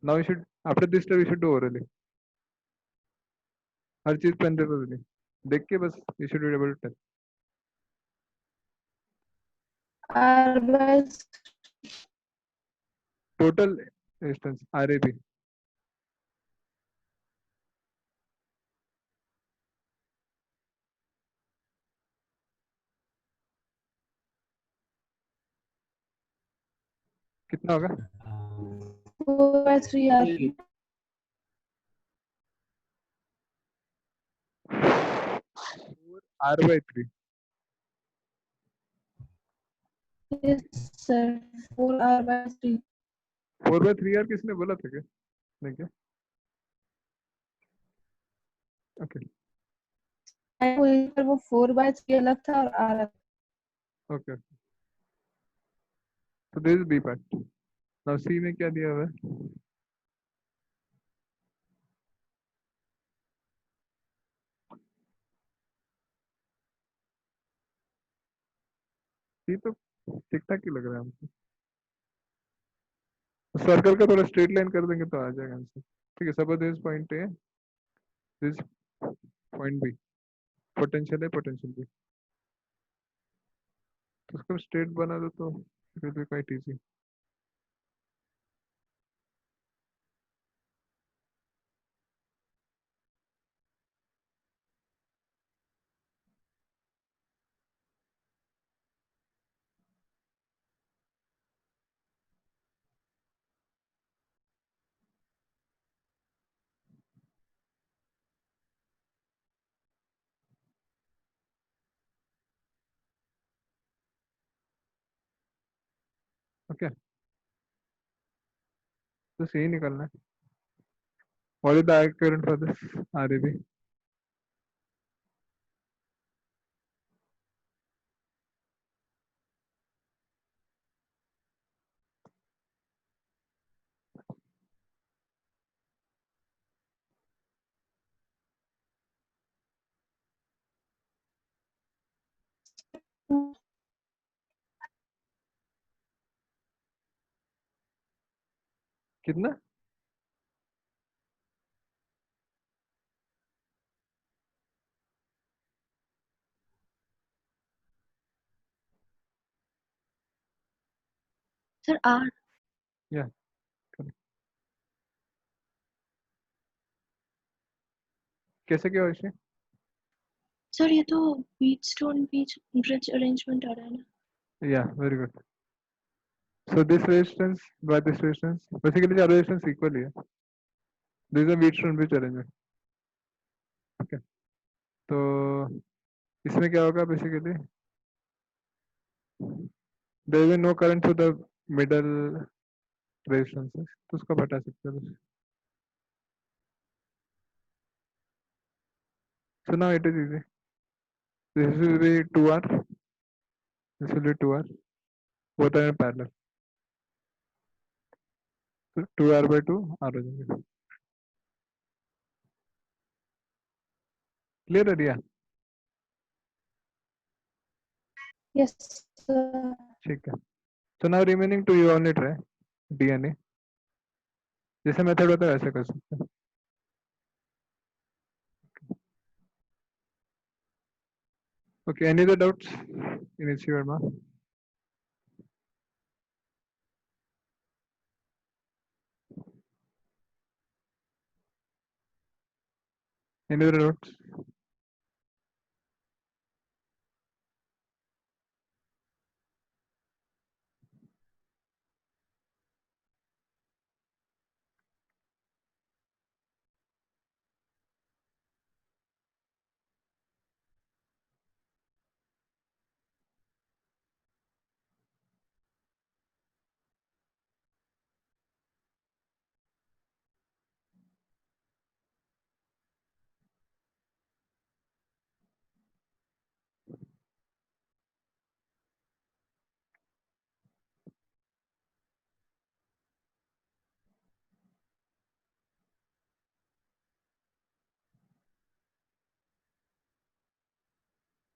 Now we should, after this step we should do orally. हर चीज पेन पेपर नहीं, देख के बस you should be able to tell. R by Total resistance RAB. कितना होगा? 4 by 3 R. R/3. Yes, sir. 4 R by 3. 4/3 किसने बोला था क्या? नहीं क्या? Okay. वहीं पर वो 4 by 3 अलग था और R अलग. Okay. So this is B part. Now C में क्या दिया हुआ है? C तो ठीक ठाक ही लग रहा है हमको. सर्कल का थोड़ा स्ट्रेट लाइन कर देंगे तो आ जाएगा आंसर. ठीक है. Suppose this point a, this point b, potential है, पोटेंशियल बी. तो उसको स्ट्रेट बना दो तो it will be quite easy. Okay. तो सही निकलना है. What is the current for this RAB? कितना? Sir, R. Yeah. correct. कैसे क्या वैसे? Sir, ये तो Wheatstone Beach bridge arrangement आ रहा है ना? Yeah, very good. So this resistance by this resistance, basically the resistance equally है. This is a Wheatstone bridge arrangement. Okay. तो इसमें क्या होगा basically? There is no current to the middle resistances. तो उसको हटा सकते हैं बस. So now it is easy. This will be 2R. This will be 2R. Both are in parallel. So 2R by 2 R हो जाएंगे. Clear idea? Yes, sir. ठीक है. So now remaining to you only try DNA. जैसे method होता है वैसे कर सकते हैं. Okay, any other doubts in H.C. Verma? Any other doubts?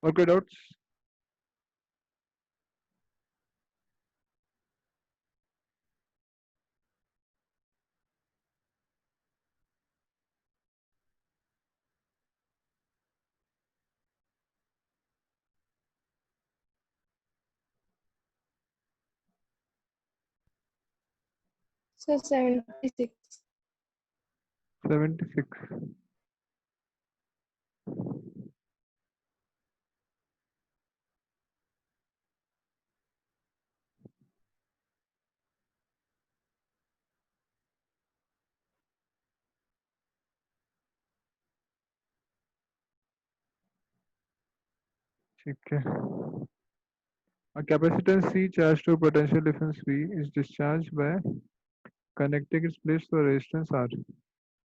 Okay, doubts? Sir, 76. 76. ठीक है. A capacitance C charged to potential difference V is discharged by connecting its place to a resistance R.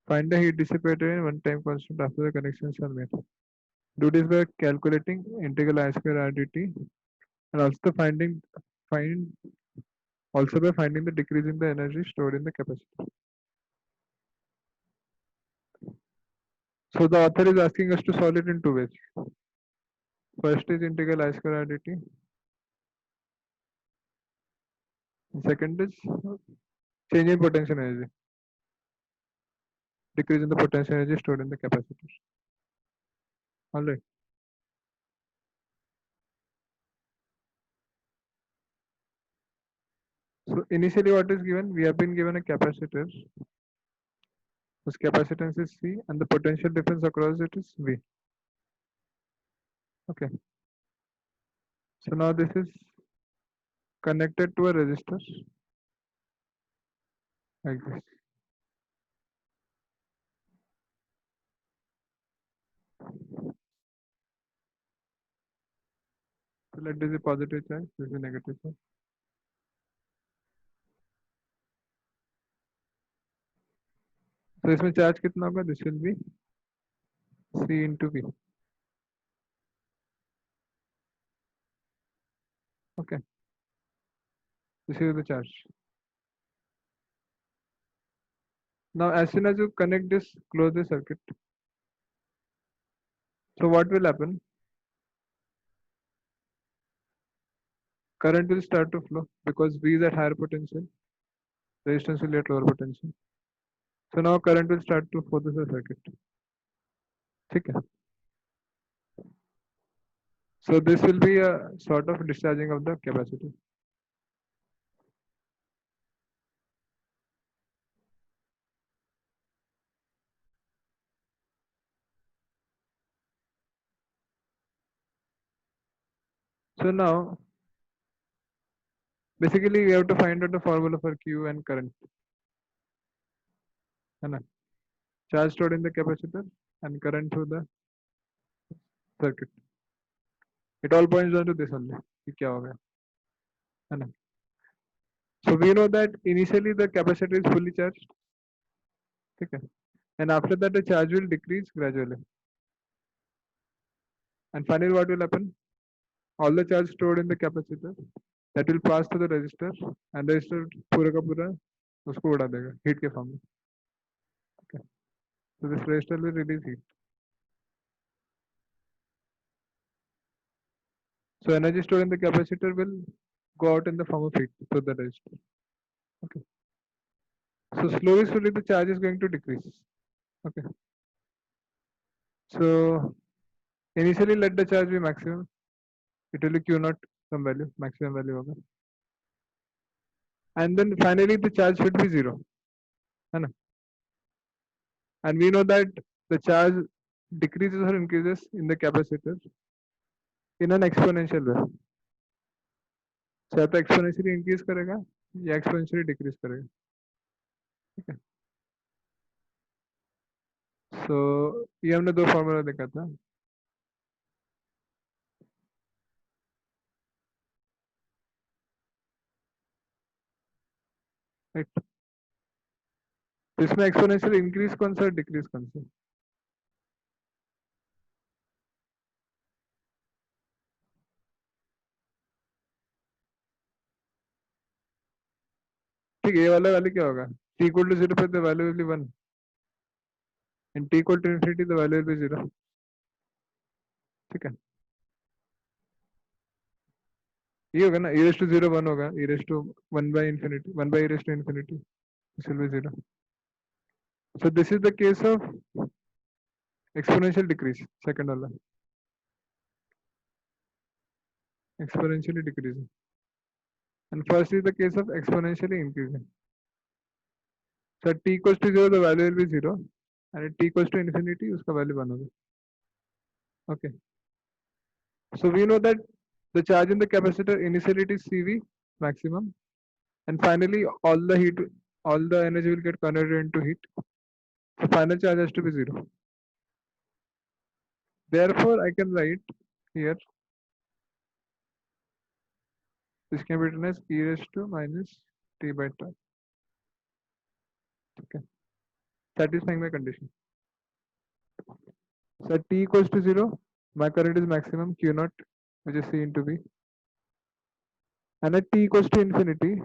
Find the heat dissipated in one time constant after the connections are made. Do this by calculating integral I square R dt and find also by finding the decrease in the energy stored in the capacitor. So the author is asking us to solve it in two ways. First is integral I square R dt. Second is change in potential energy. Decrease in the potential energy stored in the capacitor. Alright. So initially what is given? We have been given a capacitor. Whose capacitance is C and the potential difference across it is V. Okay. So now this is connected to a resistor like this. So let this be positive charge, this is negative charge. So इसमें charge कितना होगा? This will be C into V. Okay. This is the charge. Now as soon as you connect this, close the circuit. So what will happen? Current will start to flow because V is at higher potential. Resistance will be at lower potential. So now current will start to flow through the circuit. ठीक है. So this will be a sort of discharging of the capacitor. So now, basically, we have to find out the formula for Q and current. है ना? Charge stored in the capacitor and current through the circuit. It all points down to this only. कि क्या हो गया? है ना? So we know that initially the capacitor is fully charged. ठीक है? And after that the charge will decrease gradually. And finally what will happen? All the charge stored in the capacitor that will pass to the resistor and the resistor पूरा का पूरा उसको उड़ा देगा heat के form में. Okay. So this resistor will release heat. So energy stored in the capacitor will go out in the form of heat to the resistor. Okay. So slowly the charge is going to decrease. Okay. So initially let the charge be maximum. It will be Q naught some value, maximum value होगा. And then finally the charge should be zero. है ना? And we know that the charge decreases or increases in the capacitor in an exponential way. So या तो exponentially increase करेगा या exponentially decrease करेगा. ठीक है? So ये हमने दो फॉर्मूला देखा था. Right? तो इसमें exponential increase कौन सा decrease कौन सा? ठीक है, ये वाला वैल्यू क्या होगा? t equal to 0 पे the value will be 1 and t equal to infinity the value will be 0. ठीक है, ये होगा ना, e raised to 0 1 होगा, e raised to 1 by infinity 1 by e raised to infinity this will be 0. So this is the case of exponential decrease, second वाला exponentially decreasing, and first is the case of exponentially increasing. So at t equals to 0 the value will be 0 and at t equals to infinity उसका value 1 होगा. Okay, so we know that the charge in the capacitor initially it is CV maximum and finally all the energy will get converted into heat. So final charge has to be 0. Therefore I can write here this can be written as e raised to minus t by tau. Okay, satisfying my condition. So at t equals to 0 my current is maximum Q naught which is C into V, and at t equals to infinity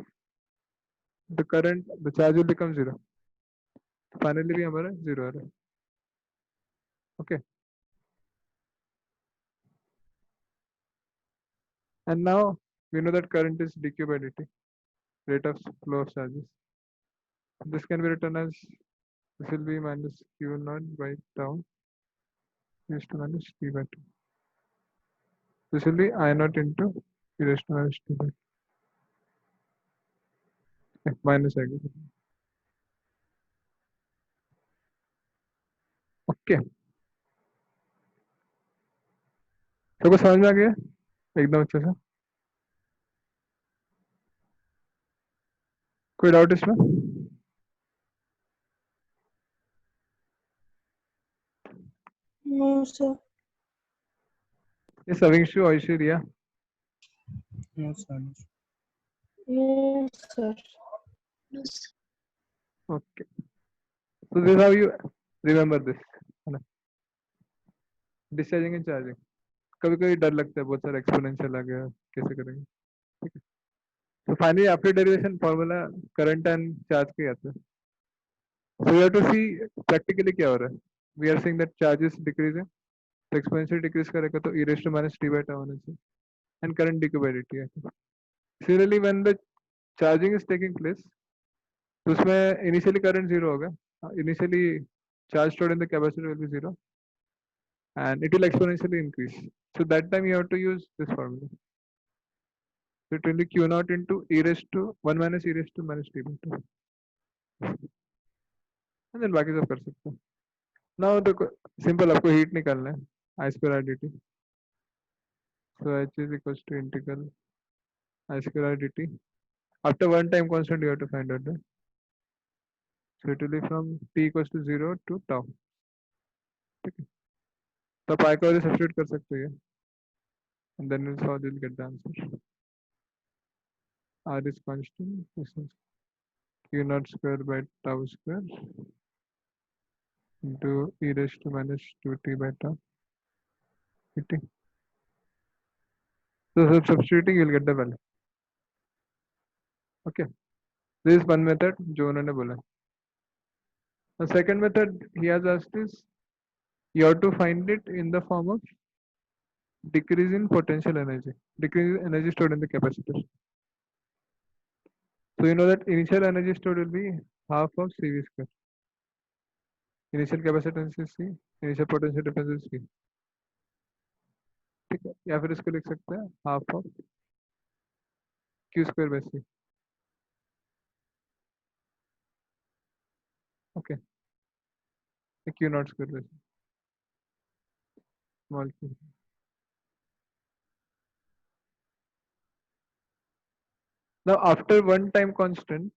the charge will become 0. Finally भी हमारा 0 आ रहा है. Okay, and now we know that current is dq by dt, rate of flow of charges. This can be written as this will be minus Q naught by tau raised to minus t by 2. This will be I naught into e raised to minus t by 2. minus आएगी. Okay, सबको समझ में आ गया एकदम अच्छे से? कोई डाउट इसमें? No, sir. ये सविंशु Aishwarya. No, sir. No, sir. No, sir. Okay, so this is how you remember this, है ना? Discharging and charging. कभी कभी डर लगता है, बहुत सारा एक्सपोनेंशियल आ गया, कैसे करेंगे? ठीक है, so finally after derivation formula current and charge के आते हैं. So you have to see practically क्या हो रहा है. We are seeing that charge is decreasing, so exponentially decrease करेगा तो e raised to minus t by tau होना चाहिए, and current dq by dt है. Similarly when the charging is taking place, तो उसमें initially current 0 होगा, initially charge stored in the capacitor will be 0 and it will exponentially increase. So that time you have to use this formula. So it will be Q naught into e raised to 1 minus e raised to minus t by 2. And then बाकी सब कर सकते हैं. Now the simple आपको heat निकालना है, I square r dt. So h is equals to integral I square r dt. After one time constant, you have to find out the. So it will be from t equals to 0 to tau. ठीक है. तो आप i का value substitute कर सकते हैं and then we'll solve, you'll get the answer. R is constant. This is q naught square by tau square into e raised to minus 2t by tau dt. So substituting, you'll get the value. Okay. This is one method जो उन्होंने बोला. The second method he has asked is you have to find it in the form of decrease in potential energy, decrease in energy stored in the capacitor. So you know that initial energy stored will be half of CV square. Initial capacitance is C, initial potential difference is C. ठीक है, या फिर इसको लिख सकते हैं half of Q square by C. Okay, Q naught square by C. Small q. Now after one time constant,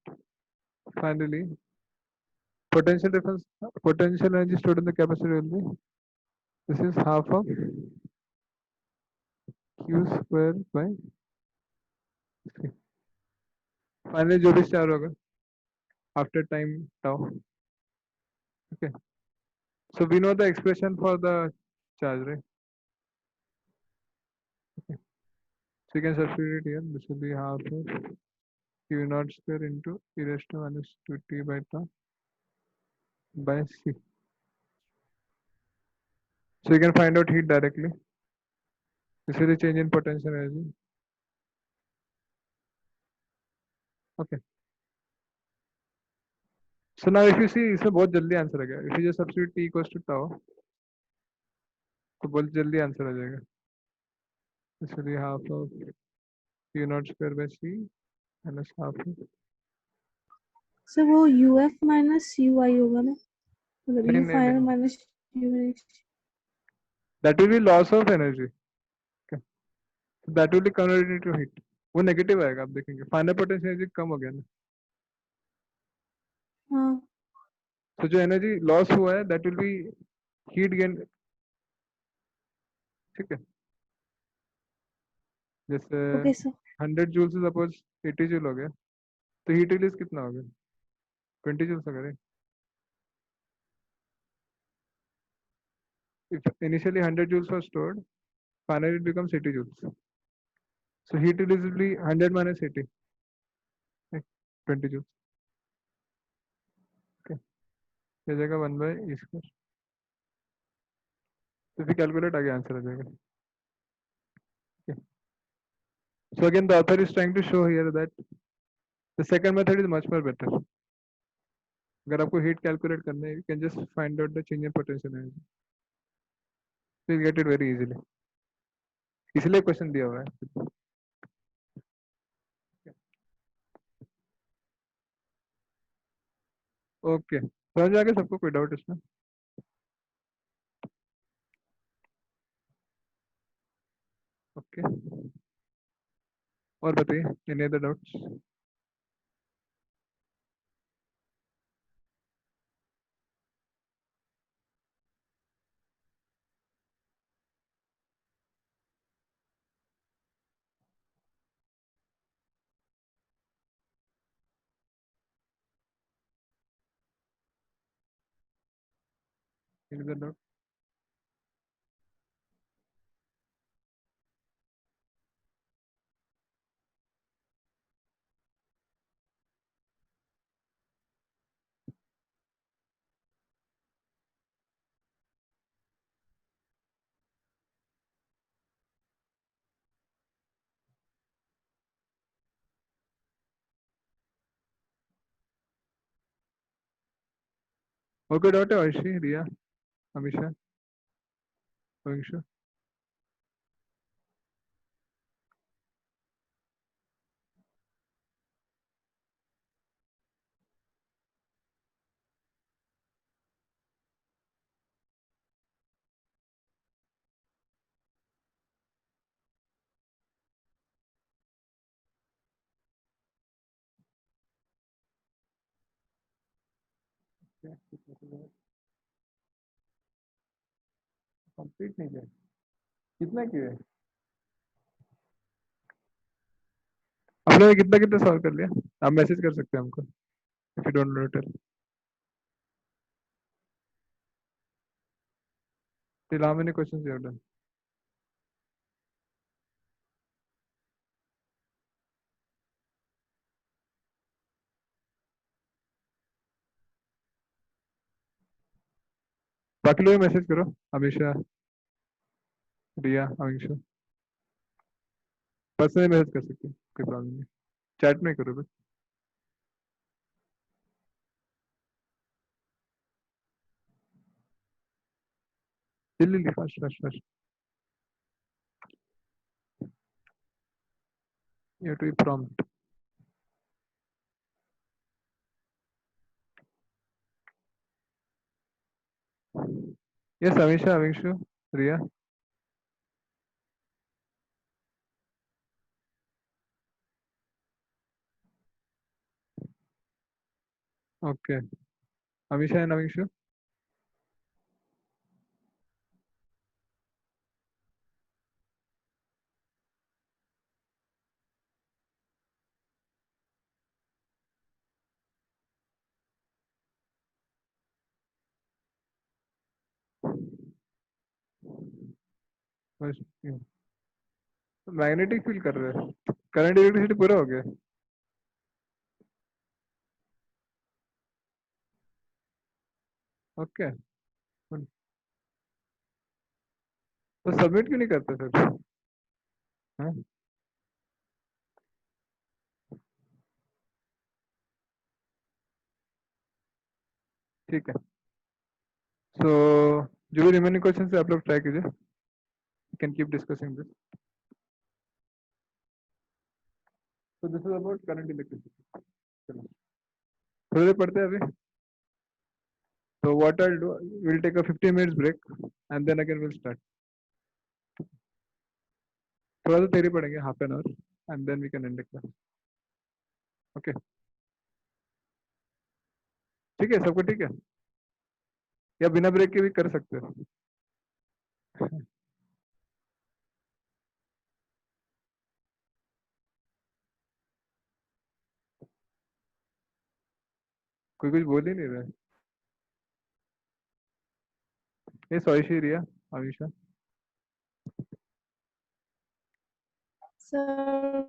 finally potential difference, potential energy stored in the capacitor will be, this is half of Q square by C. Finally जो भी charge होगा after time tau. Okay, so we know the expression for the charge, right? Okay, so you can substitute it here. This will be half of Q naught square into e raised to minus 2t by tau by C. So you can find out heat directly. This is the change in potential energy. Okay. So now if you see, इसमें बहुत जल्दी answer आ गया. If you just substitute t equals to tau, तो बहुत जल्दी answer आ जाएगा. This will be half of Q naught square by C minus half of. Sir वो UF minus UI होगा ना, मतलब नहीं U नहीं फाइनल नहीं. Minus U. That will be loss of energy. Okay. So that will be converted into heat. वो negative आएगा, आप देखेंगे फाइनल पोटेंशियल एनर्जी कम हो गया ना. हाँ तो जो एनर्जी लॉस हुआ है that will be heat gain. ठीक है, जैसे ओके सर. 100 जूल से सपोज 80 जूल हो गया, तो हीट रिलीज कितना हो गया? 20 जूल्स हो गया. If initially 100 joules were stored, finally it becomes 80 joules. So heat release will be 100 minus 80, like 20 joules. Okay, ये जाएगा 1 by e square. तो if you calculate आगे आंसर आ जाएगा. Okay. So again the author is trying to show here that the second method is much more better. अगर आपको heat calculate करना है, you can just find out the change in potential energy. You'll get it very easily. इसलिए question दिया हुआ है. Okay, समझ आ गया सबको? कोई डाउट इसमें? ओके, और बताइए, any other doubts? Any other doubt? और कोई डाउट है? आयुषी, रिया, अमीशा, वंशु? कंप्लीट नहीं किया, कितना किए आप लोगों ने? कितना कितना सॉल्व कर लिया? आप मैसेज कर सकते हैं हमको if you don't know tell. Till how many questions you have done? बाकी लोग मैसेज करो, हमेशा, रिया, अविंशु, पर्सनली मैसेज कर सकते हैं, कोई प्रॉब्लम नहीं, चैट में करो बस। जल्दी fast fast fast, you have to be prompt. Yes Avisha, Avinshu, Riya. Okay, Avisha and Avinshu. Magnetic feel कर रहे हैं, करंट इलेक्ट्रिसिटी पूरा हो गया। ओके, तो सबमिट क्यों नहीं करते फिर? हाँ? ठीक है, सो जो भी रिमेनिंग क्वेश्चन है आप लोग ट्राई कीजिए, can keep discussing this. So this is about current electricity. चलो थोड़ी देर पढ़ते हैं अभी। So what I'll do, we'll take a 15 minutes break and then again we'll start. थोड़ा सा theory पढ़ेंगे, half an hour, and then we can end the class. Okay, ठीक है, सबको ठीक है? या बिना ब्रेक के भी कर सकते हो? कोई कुछ बोल ही नहीं रहा है। ये सॉरी रिया, अविशा। सर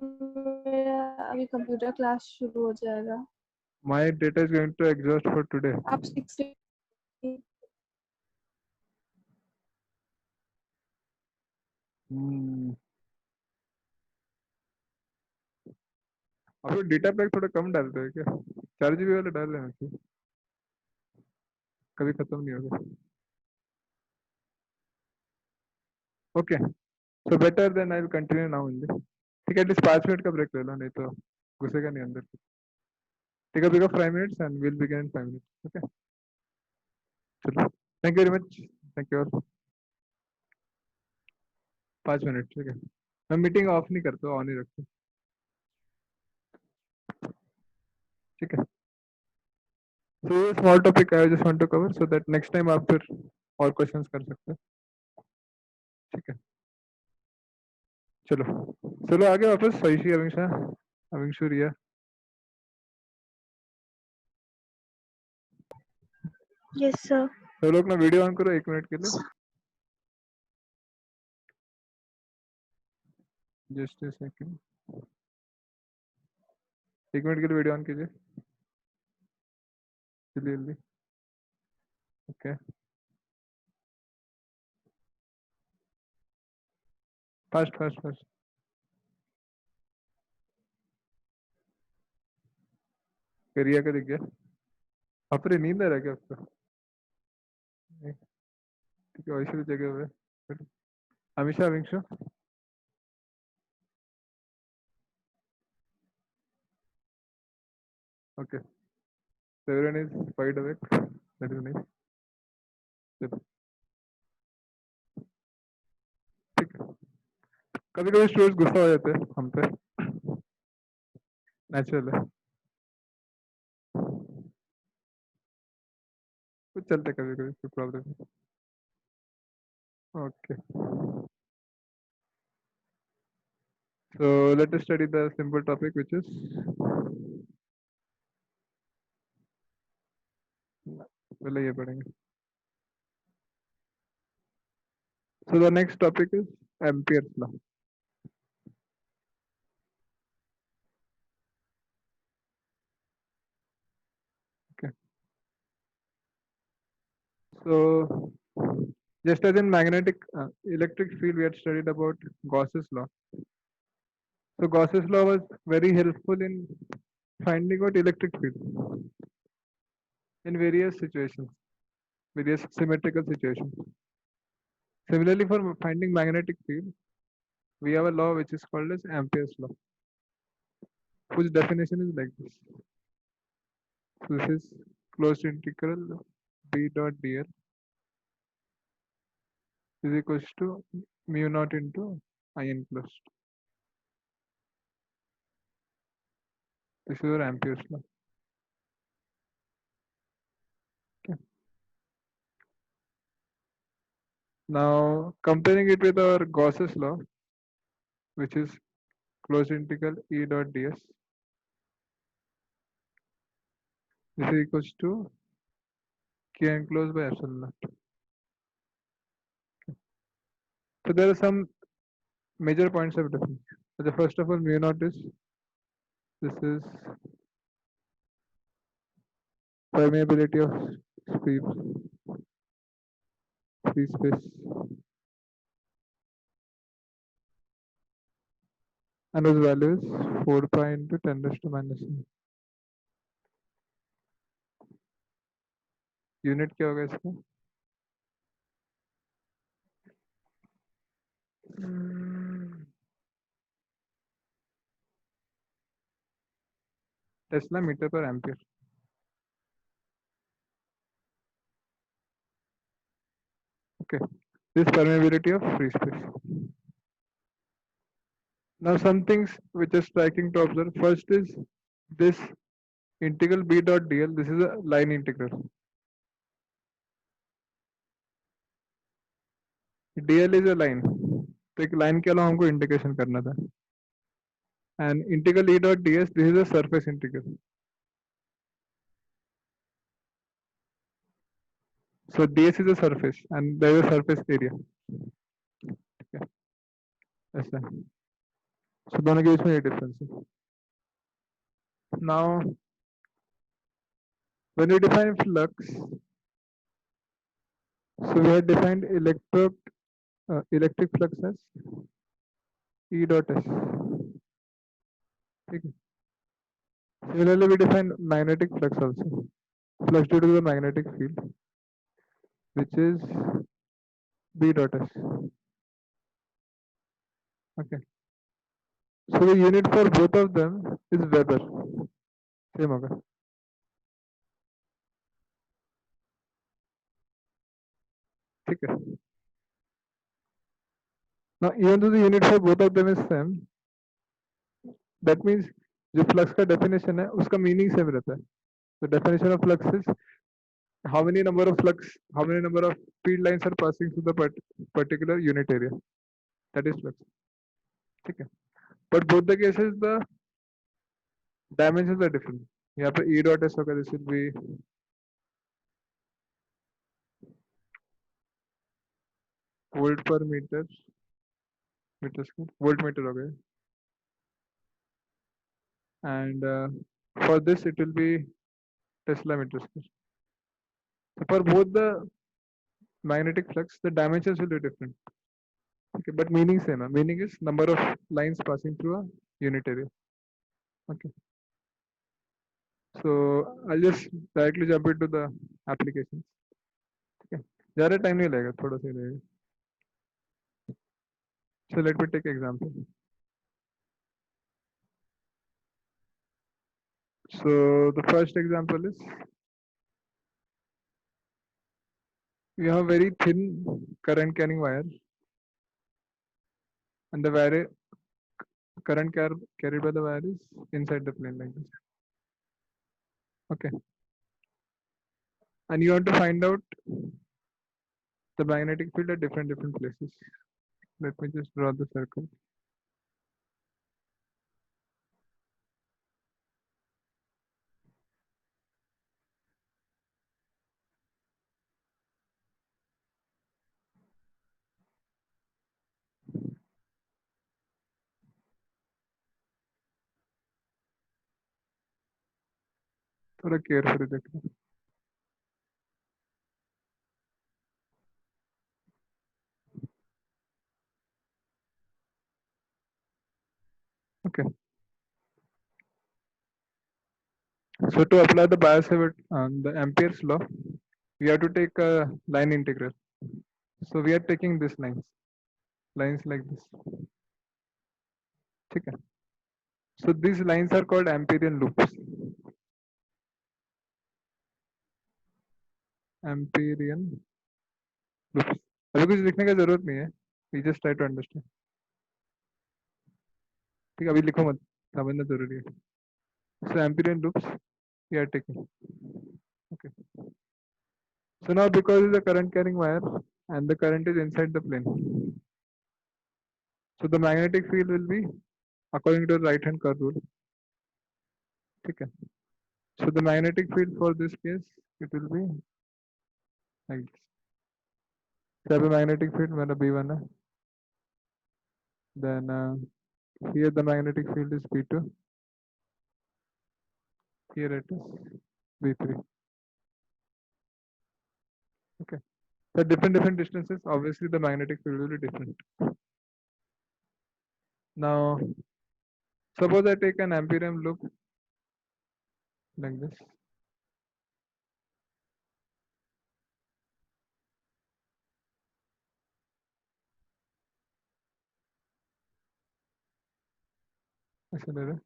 मेरा अभी कंप्यूटर क्लास शुरू हो जाएगा। My data is going to exhaust for today. आप 60 आप लोग डेटा पैक थोड़ा कम डालते हैं क्या? 4 GB वाला डाल रहे हैं क्या? कभी खत्म नहीं होगा। Okay, so better then I will continue now only. ठीक है, एटलीस्ट 5 मिनट का ब्रेक ले लो, नहीं तो घुसेगा नहीं अंदर। ठीक है, big 5 minutes and we'll begin in 5 minutes. Okay, चलो, thank you very much, thank you. 5 minute, ठीक है। मैं मीटिंग ऑफ नहीं करता, ऑन ही रखता हूँ, ठीक है। सो ये small topic I just want to cover so that next time आप फिर और क्वेश्चंस कर सकते हैं, ठीक है। चलो चलो आगे वापस, सही अविंशा, अविंशु, रिया। Yes, sir. तो लोग ना वीडियो ऑन करो 1 मिनट के लिए, जस्ट ए सेकंड, 1 मिनट के लिए वीडियो ऑन कीजिए जल्दी जल्दी। Okay, fast fast fast. Riya का दिख गया? अपने नींद आ रहा है क्या आपको? नहीं, ठीक है, वैसे भी जगह हुए। Amisha, Avinshu. Okay, everyone is wide awake, that is nice। चलो, ठीक है। कभी कभी स्टूडेंट्स गुस्सा हो जाते हैं हम पे, नेचुरल है। कुछ चलते कभी कभी कोई प्रॉब्लम नहीं. Okay. So let us study the simple topic which is पहले ये पढ़ेंगे. So the next topic is Ampere's law. Okay. So just as in magnetic electric field, we had studied about Gauss's law. So Gauss's law was very helpful in finding out electric field in various situations, various symmetrical situations. Similarly, for finding magnetic field, we have a law which is called as Ampere's law, whose definition is like this. So this is closed integral B dot dl is equals to mu naught into I enclosed. This is our Ampere's law. Okay. Now comparing it with our Gauss's law, which is closed integral E dot ds, this is equals to Q enclosed by epsilon naught. So there are some major points of difference. So the first of all, mu naught is this is permeability of free space, and whose value is 4 pi into 10 raised to minus 9. Unit क्या होगा इसका? Tesla metre पर ampere. Okay, this permeability of free space. Now some things which are striking to observe. First is this integral B dot dl. This is a line integral. dl is a line. तो एक line के अलावा हमको integration करना था. And integral E dot ds, this is a surface integral. So ds is a surface and there is a surface area. Okay. ऐसा. So दोनों के बीच में ये difference है. Now when we define flux, so we have defined electric flux as E dot s. Okay. Similarly, we define magnetic flux also. Flux due to the magnetic field, which is B dot s. Okay. So the unit for both of them is Weber. Same होगा. ठीक है. Now even though the unit for both of them is same, that means जो flux का definition है उसका meaning same रहता है. The definition of flux is how many number of field lines are passing through the particular unit area. That is flux. ठीक है. But both the cases the dimensions are different. यहाँ पे E dot s होगा, this will be volt per meter square, voltmeter हो गया. And for this it will be Tesla meter square. So for both the magnetic flux, the dimensions will be different. Okay, but meaning same. Meaning is number of lines passing through a unit area. Okay. So I'll just directly jump into the applications. Okay. ज़्यादा time नहीं लगेगा, थोड़ा सा ही लगेगा. So let me take example. So the first example is we have a very thin current carrying wire, and the current carried by the wire is inside the plane like this. Okay. and you want to find out the magnetic field at different places. Let me just draw the circle. थोड़ा carefully देखना. Okay. So to apply the the Ampere's law, we have to take a line integral. So we are taking these lines like this. Okay. So these lines are called Amperian loops. Amperian loops. अभी कुछ लिखने का जरूरत नहीं है. We just try to understand. ठीक है, अभी लिखो मत, समझना जरूरी है. So Amperian loops we are taking. Okay. So now because it's a current carrying wire and the current is inside the plane, so the magnetic field will be according to the right hand curve rule. Okay. So the magnetic field for this case it will be like this. So the magnetic field मेरा B1 है. Then here the magnetic field is B2. Here it is B3. Okay. So different distances, obviously the magnetic field will be different. Now suppose I take an Amperian loop like this. ऐसे ले रहे.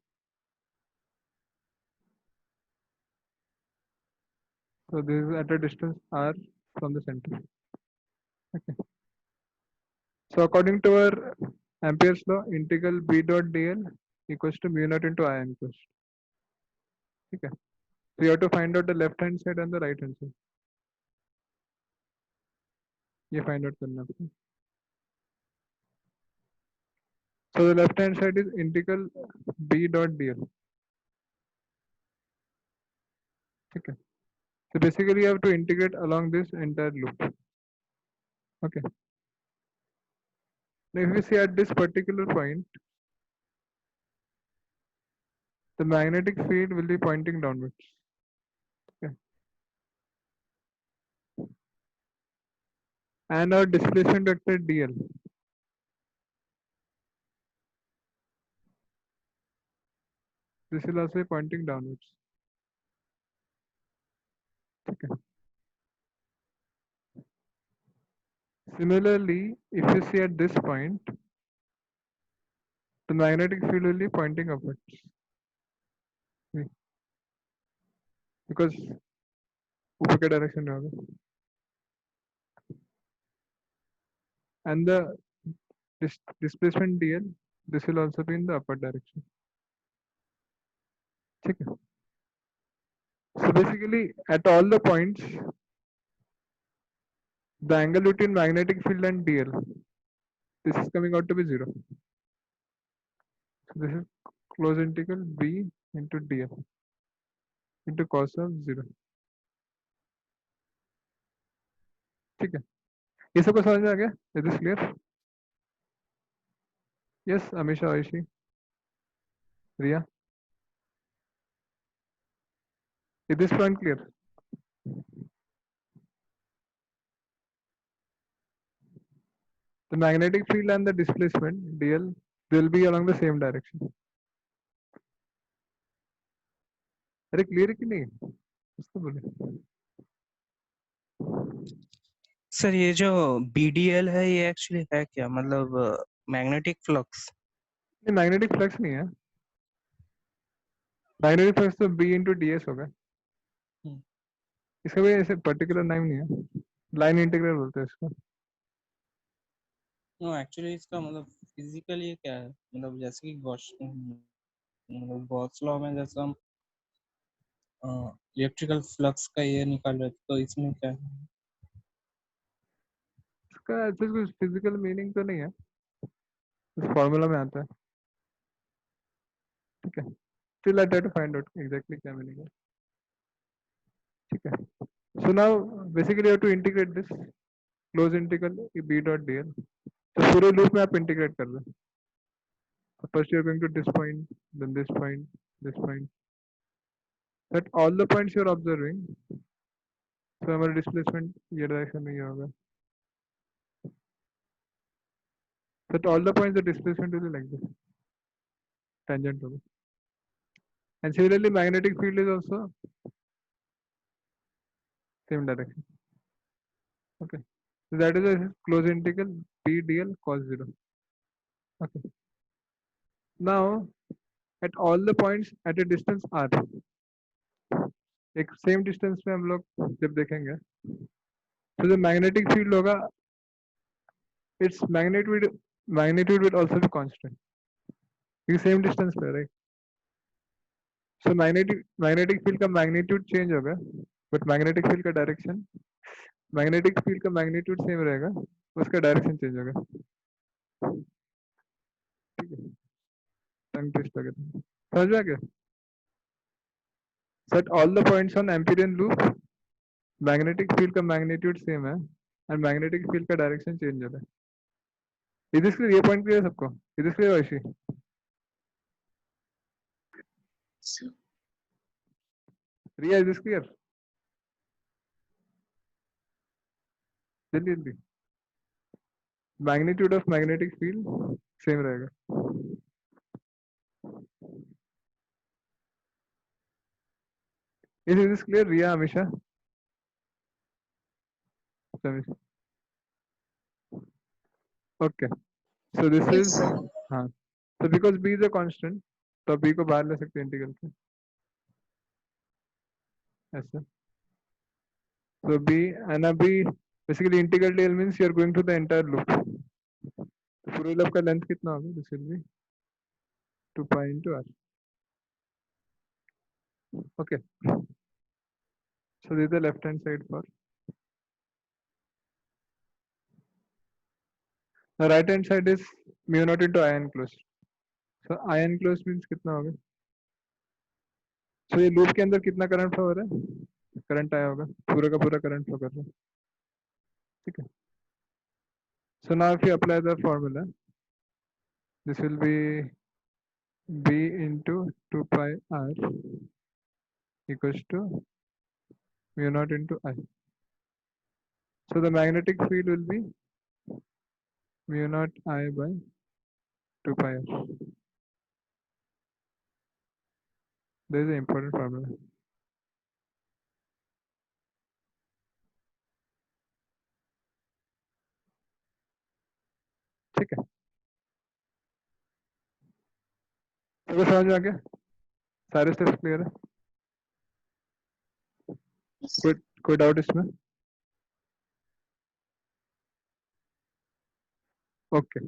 So this is at a distance r from the center. Okay. So according to our Ampere's law, integral B dot dl equals to mu naught into I enclosed. Okay. So you have to find out the left hand side and the right hand side. ये find out करना है. So the left hand side is integral B dot dl. Okay. So basically you have to integrate along this entire loop. Okay. Now if you see at this particular point, the magnetic field will be pointing downwards. Okay. And our displacement vector dl, this will also be pointing downwards. Okay. Similarly, if you see at this point, the magnetic field will be pointing upwards. See? Because ऊपर के direction में होगा. And the displacement dl, this will also be in the upper direction. ठीक है. So basically, at all the points, the angle between magnetic field and dl, this is coming out to be 0. So this is close integral b into dl into cos of 0. ठीक है. ये सबको समझ में आ गया? Is this clear? Yes, Amisha, Aishi, Riya. Is this point clear? The magnetic field and the displacement dl will be along the same direction. अरे clear है कि नहीं? उसको बोले. सर ये जो BDL है ये एक्चुअली है क्या, मतलब मैग्नेटिक फ्लक्स? नहीं, मैग्नेटिक फ्लक्स नहीं है. मैग्नेटिक फ्लक्स तो b into ds होगा. इसका कोई ऐसे पर्टिकुलर नाम नहीं है. लाइन इंटीग्रल बोलते हैं इसको. नो एक्चुअली इसका मतलब फिजिकली क्या है, मतलब जैसे कि गॉस लॉ में जैसे हम इलेक्ट्रिकल फ्लक्स का ये निकाल रहे थे, तो इसमें क्या है? इसका ऐसे कुछ फिजिकल मीनिंग तो नहीं है, उस फॉर्मूला में आता है। ठीक है, still I try to find out exactly क्या मीनिंग है। ठीक है, so now basically you have to integrate this close integral b dot dl। तो पूरे लूप में आप इंटीग्रेट कर रहे हो। First you are going to this point, then this point, at all the points you are observing, so हमारा displacement ये direction में ये होगा। So at all the points the displacement will be like this, tangent होगा। And similarly magnetic field is also same direction। Okay, so that is a close integral b dl cos 0। Okay, now at all the points at a distance r, एक same distance में हम लोग जब देखेंगे तो जो magnetic field होगा its magnitude will also be constant, क्योंकि सेम डिस्टेंस पे, राइट। सो मैग्नेटिक फील्ड का मैग्नीट्यूड चेंज होगा, बट मैग्नेटिक फील्ड का डायरेक्शन, मैग्नेटिक फील्ड का मैग्नीट्यूड सेम रहेगा, उसका डायरेक्शन चेंज होगा। ठीक है, टंग ट्विस्ट हो गया, समझ में आ गया। Set all the points on Amperian loop, magnetic field का मैग्नीट्यूड सेम है एंड मैग्नेटिक फील्ड का डायरेक्शन चेंज हो रहा है। Is clear? ये पॉइंट क्लियर है सबको? Is clear Vaishi? So, Riya is clear? जल्दी जल्दी, magnitude of magnetic field same रहेगा। इज दिस क्लियर रिया, हमेशा? Okay, so this Yes, is, sir. हाँ, so because b is a constant, तो b को बाहर ले सकते हैं इंटीग्रल से, ऐसे। So b, and b basically integral dl means you are going to the entire loop। पूरे लूप का लेंथ कितना होगा? This will B 2 pi into r। Okay, so this is the left hand side for, the right hand side is mu naught into I enclosed। So I enclosed means कितना होगा? So ये loop के अंदर कितना current flow हो रहा है? Current आया होगा, पूरा का पूरा करंट फ्लो कर रहा है। ठीक है, so now if you apply the formula, this will be b into 2 pi r equals to mu naught into I। So the magnetic field will be mu naught I by 2 pi r। This is an important formula। ठीक है, सबको समझ में आ गया? सारे steps clear है? yes, कोई sir. कोई डाउट इसमें? ओके,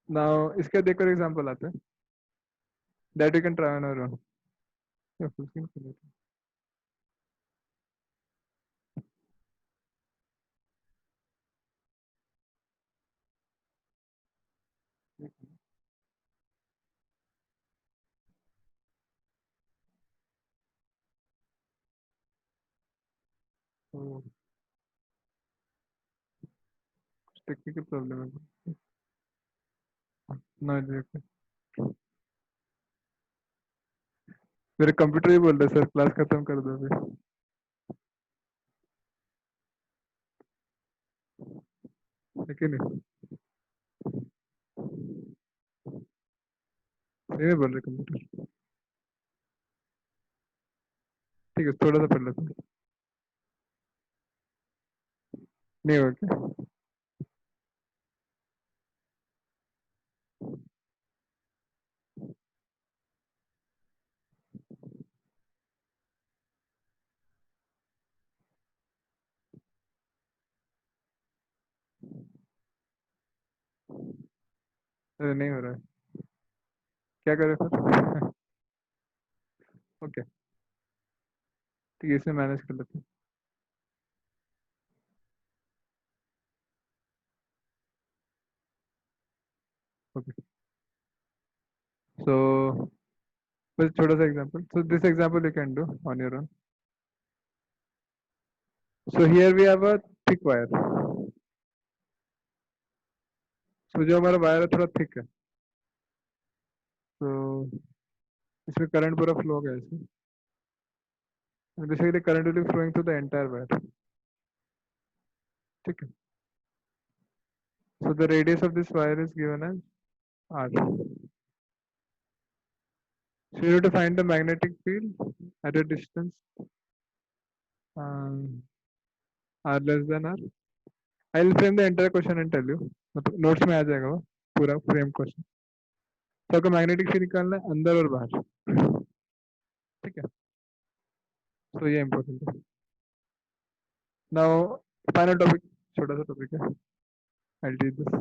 नाउ इसका देखो एग्जांपल आते हैं, that you can try on your own. या फुल स्क्रीन कर लेते हैं। तो टेक्निकल प्रॉब्लम है ना, मेरे कंप्यूटर ही बोल रहे सर क्लास खत्म कर दो अभी। है कि नहीं? सही में बोल रहे कंप्यूटर। ठीक है, थोड़ा सा पढ़ लेते हैं। नहीं होगा क्या? अरे नहीं हो रहा है क्या करें फिर? ओके, ठीक है, इसे मैनेज कर लेते हैं। ओके, सो बस छोटा सा example. So this example you can do on your own. So here we have a thick wire. So जो हमारा वायर है थोड़ा थिक है, तो इसमें करंट पूरा फ्लो होगा ऐसे. Basically current will be flowing through the entire wire. ठीक है. So the radius of this wire is given as r. So you have to find the magnetic field at a distance r less than r. I will frame the entire question and tell you. मतलब notes में आ जाएगा वो पूरा frame question. तो आपको magnetic field निकालना है अंदर और बाहर. ठीक है. तो ये इम्पोर्टेंट है. नाउ फाइनल टॉपिक, छोटा सा टॉपिक है. I will teach this.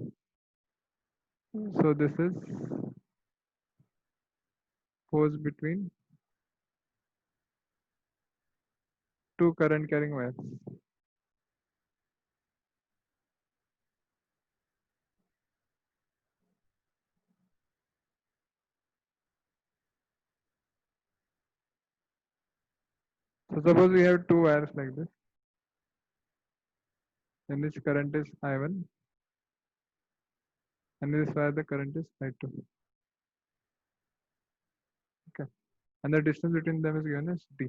So this is force between two current carrying wires. So suppose we have two wires like this, and this current is I1, and this wire the current is I2. Okay, and the distance between them is given as d.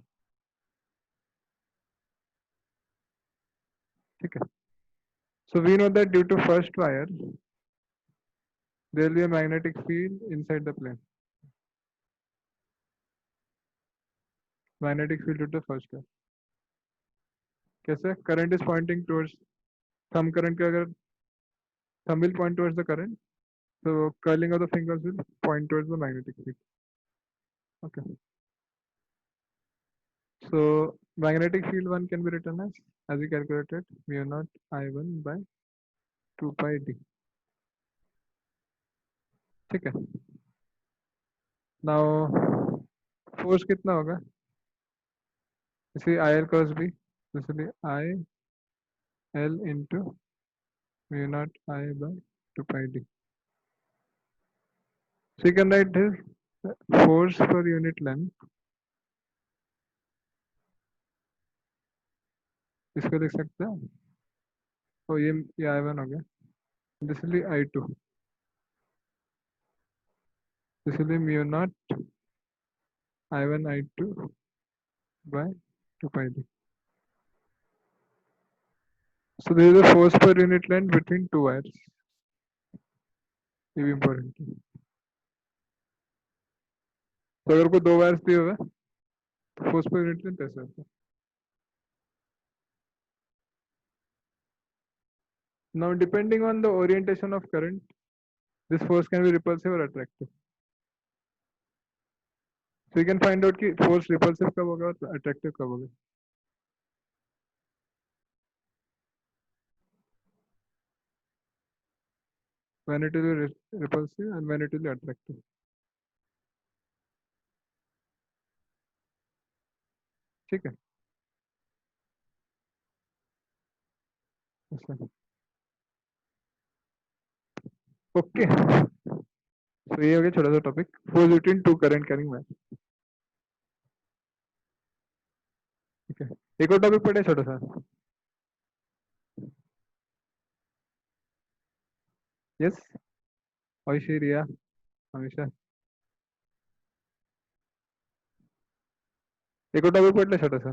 Okay, so we know that due to first wire, there will be a magnetic field inside the plane. Magnetic field due to first wire. कैसे? Current is pointing towards thumb current. का अगर thumb will point towards the current, so curling of the fingers will point towards the magnetic field. Okay. So magnetic field 1 can be written as we calculated, mu naught I1 by 2 pi d. ठीक है. Now force कितना होगा? इसी I L cross b, इसलिए I l into mu naught I by 2 pi d. So you can write this force per unit length. इसको लिख सकते हैं. तो ये I1 हो गया, इसलिए I2, इसलिए mu naught I1 I2 by 2 pi d. So there is a force per unit length between two wires. ये भी important है. तो अगर कोई दो वायर्स दिए हुए तो फोर्स पर यूनिट लेंथ ऐसा होता है. Now depending on the orientation of current, this force can be repulsive or attractive. So you can find out कि force repulsive कब होगा और attractive कब होगा. When it will be repulsive and when it will be attractive. ठीक है. Okay, तो ये हो गया छोटा सा topic, force between two current carrying wire. ठीक है. एक और टॉपिक पढ़े छोटा सा. यस, आयुषी, रिया, हमेशा. एक और टॉपिक पढ़ ले छोटा सा.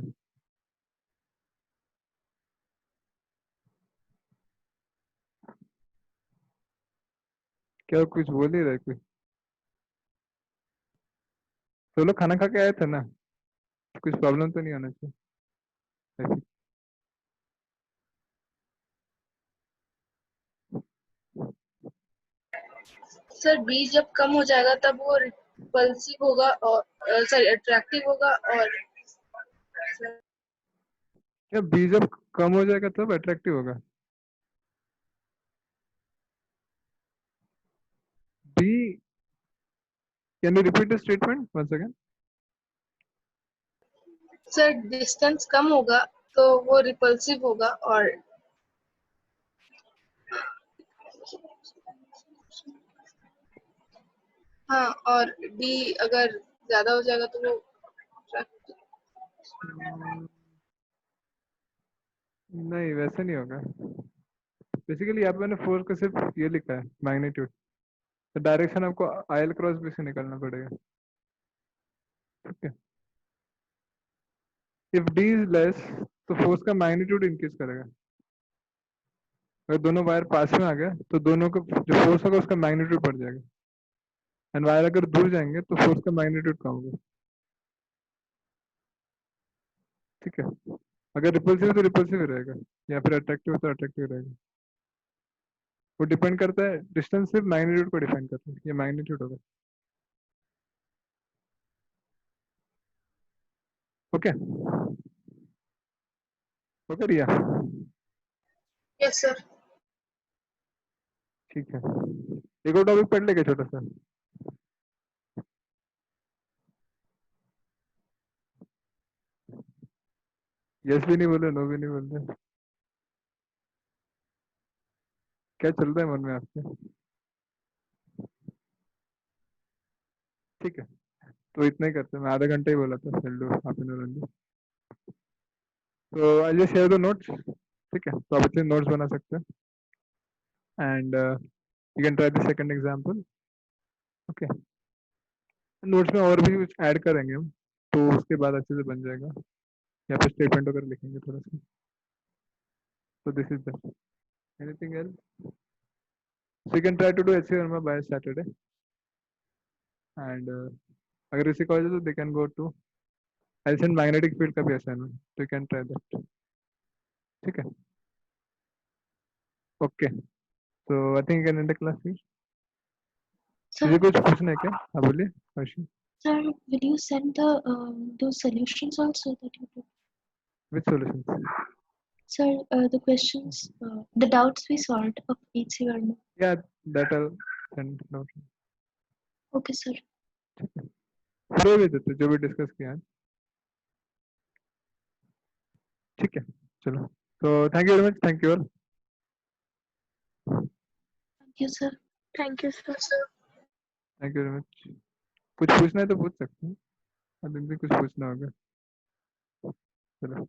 क्या कुछ बोल ही रहे कोई? तो लोग खाना खा के आए थे ना, कुछ प्रॉब्लम तो नहीं होना चाहिए ऐसी. सर बी जब कम हो जाएगा तब वो रिपल्सिव होगा और सॉरी अट्रैक्टिव होगा, और क्या बी जब कम हो जाएगा तब अट्रैक्टिव होगा? बी Can you repeat the statement once again? Sir distance कम होगा तो वो रिपल्सिव होगा और हाँ और डी अगर ज्यादा हो जाएगा तो वो नहीं वैसे नहीं होगा. बेसिकली यहाँ पे मैंने फोर्स का सिर्फ ये लिखा है मैग्नीट्यूड. तो डायरेक्शन आपको आयल क्रॉस बी से निकालना पड़ेगा. ठीक है. इफ डी इज लेस तो फोर्स का मैग्नीट्यूड इंक्रीज करेगा. अगर दोनों वायर पास में आ गए तो दोनों का जो फोर्स होगा उसका मैग्नीट्यूड बढ़ जाएगा. एंड वायर अगर दूर जाएंगे तो फोर्स का मैग्नीट्यूड कम होगा. ठीक है. अगर रिपल्सिव है तो रिपल्सिव ही रहेगा या फिर अट्रैक्टिव है तो अट्रैक्टिव रहेगा. वो डिपेंड करता है. डिस्टेंस सिर्फ मैग्नीट्यूड को डिफाइन करता है. ये मैग्नीट्यूड होगा. ओके. ओके रिया. यस सर ठीक है. एक और टॉपिक पढ़ लेगा छोटा सा. यस भी नहीं बोले नो भी नहीं बोलते. क्या चल रहा है मन में आपके? ठीक है. तो इतना ही करते हैं. मैं आधा घंटा ही बोला था. चल दो हाफ एन आवर. तो I just share the notes. ठीक है. तो आप अच्छे नोट्स बना सकते हैं. And you can try the second example. Okay. Notes में और भी कुछ ऐड करेंगे हम. तो उसके बाद अच्छे से बन जाएगा. यहाँ पे स्टेटमेंट वगैरह लिखेंगे थोड़ा सा. तो this is that. Anything else? So you can try to do HC Verma by Saturday. And अगर इसी कॉलेज तो they can go to. I send magnetic field का भी असाइनमेंट. तो यू कैन ट्राई दैट. ठीक है. ओके. तो I think you can and the class here. Sir, मुझे कुछ पूछना है क्या? हाँ बोलिए. Question. sir, will you send the those solutions also that you did? Which solutions? Sir, the questions, the doubts we solved of HC Verma. या that I send note. Okay, sir. पूरे भी देते जो भी डिस्कस किया है. ठीक है. चलो. तो thank you very much. Thank you all. Thank you, sir. Thank you, sir. Thank you very much. कुछ पूछना है तो पूछ सकते हैं. अभी भी कुछ पूछना होगा. चलो.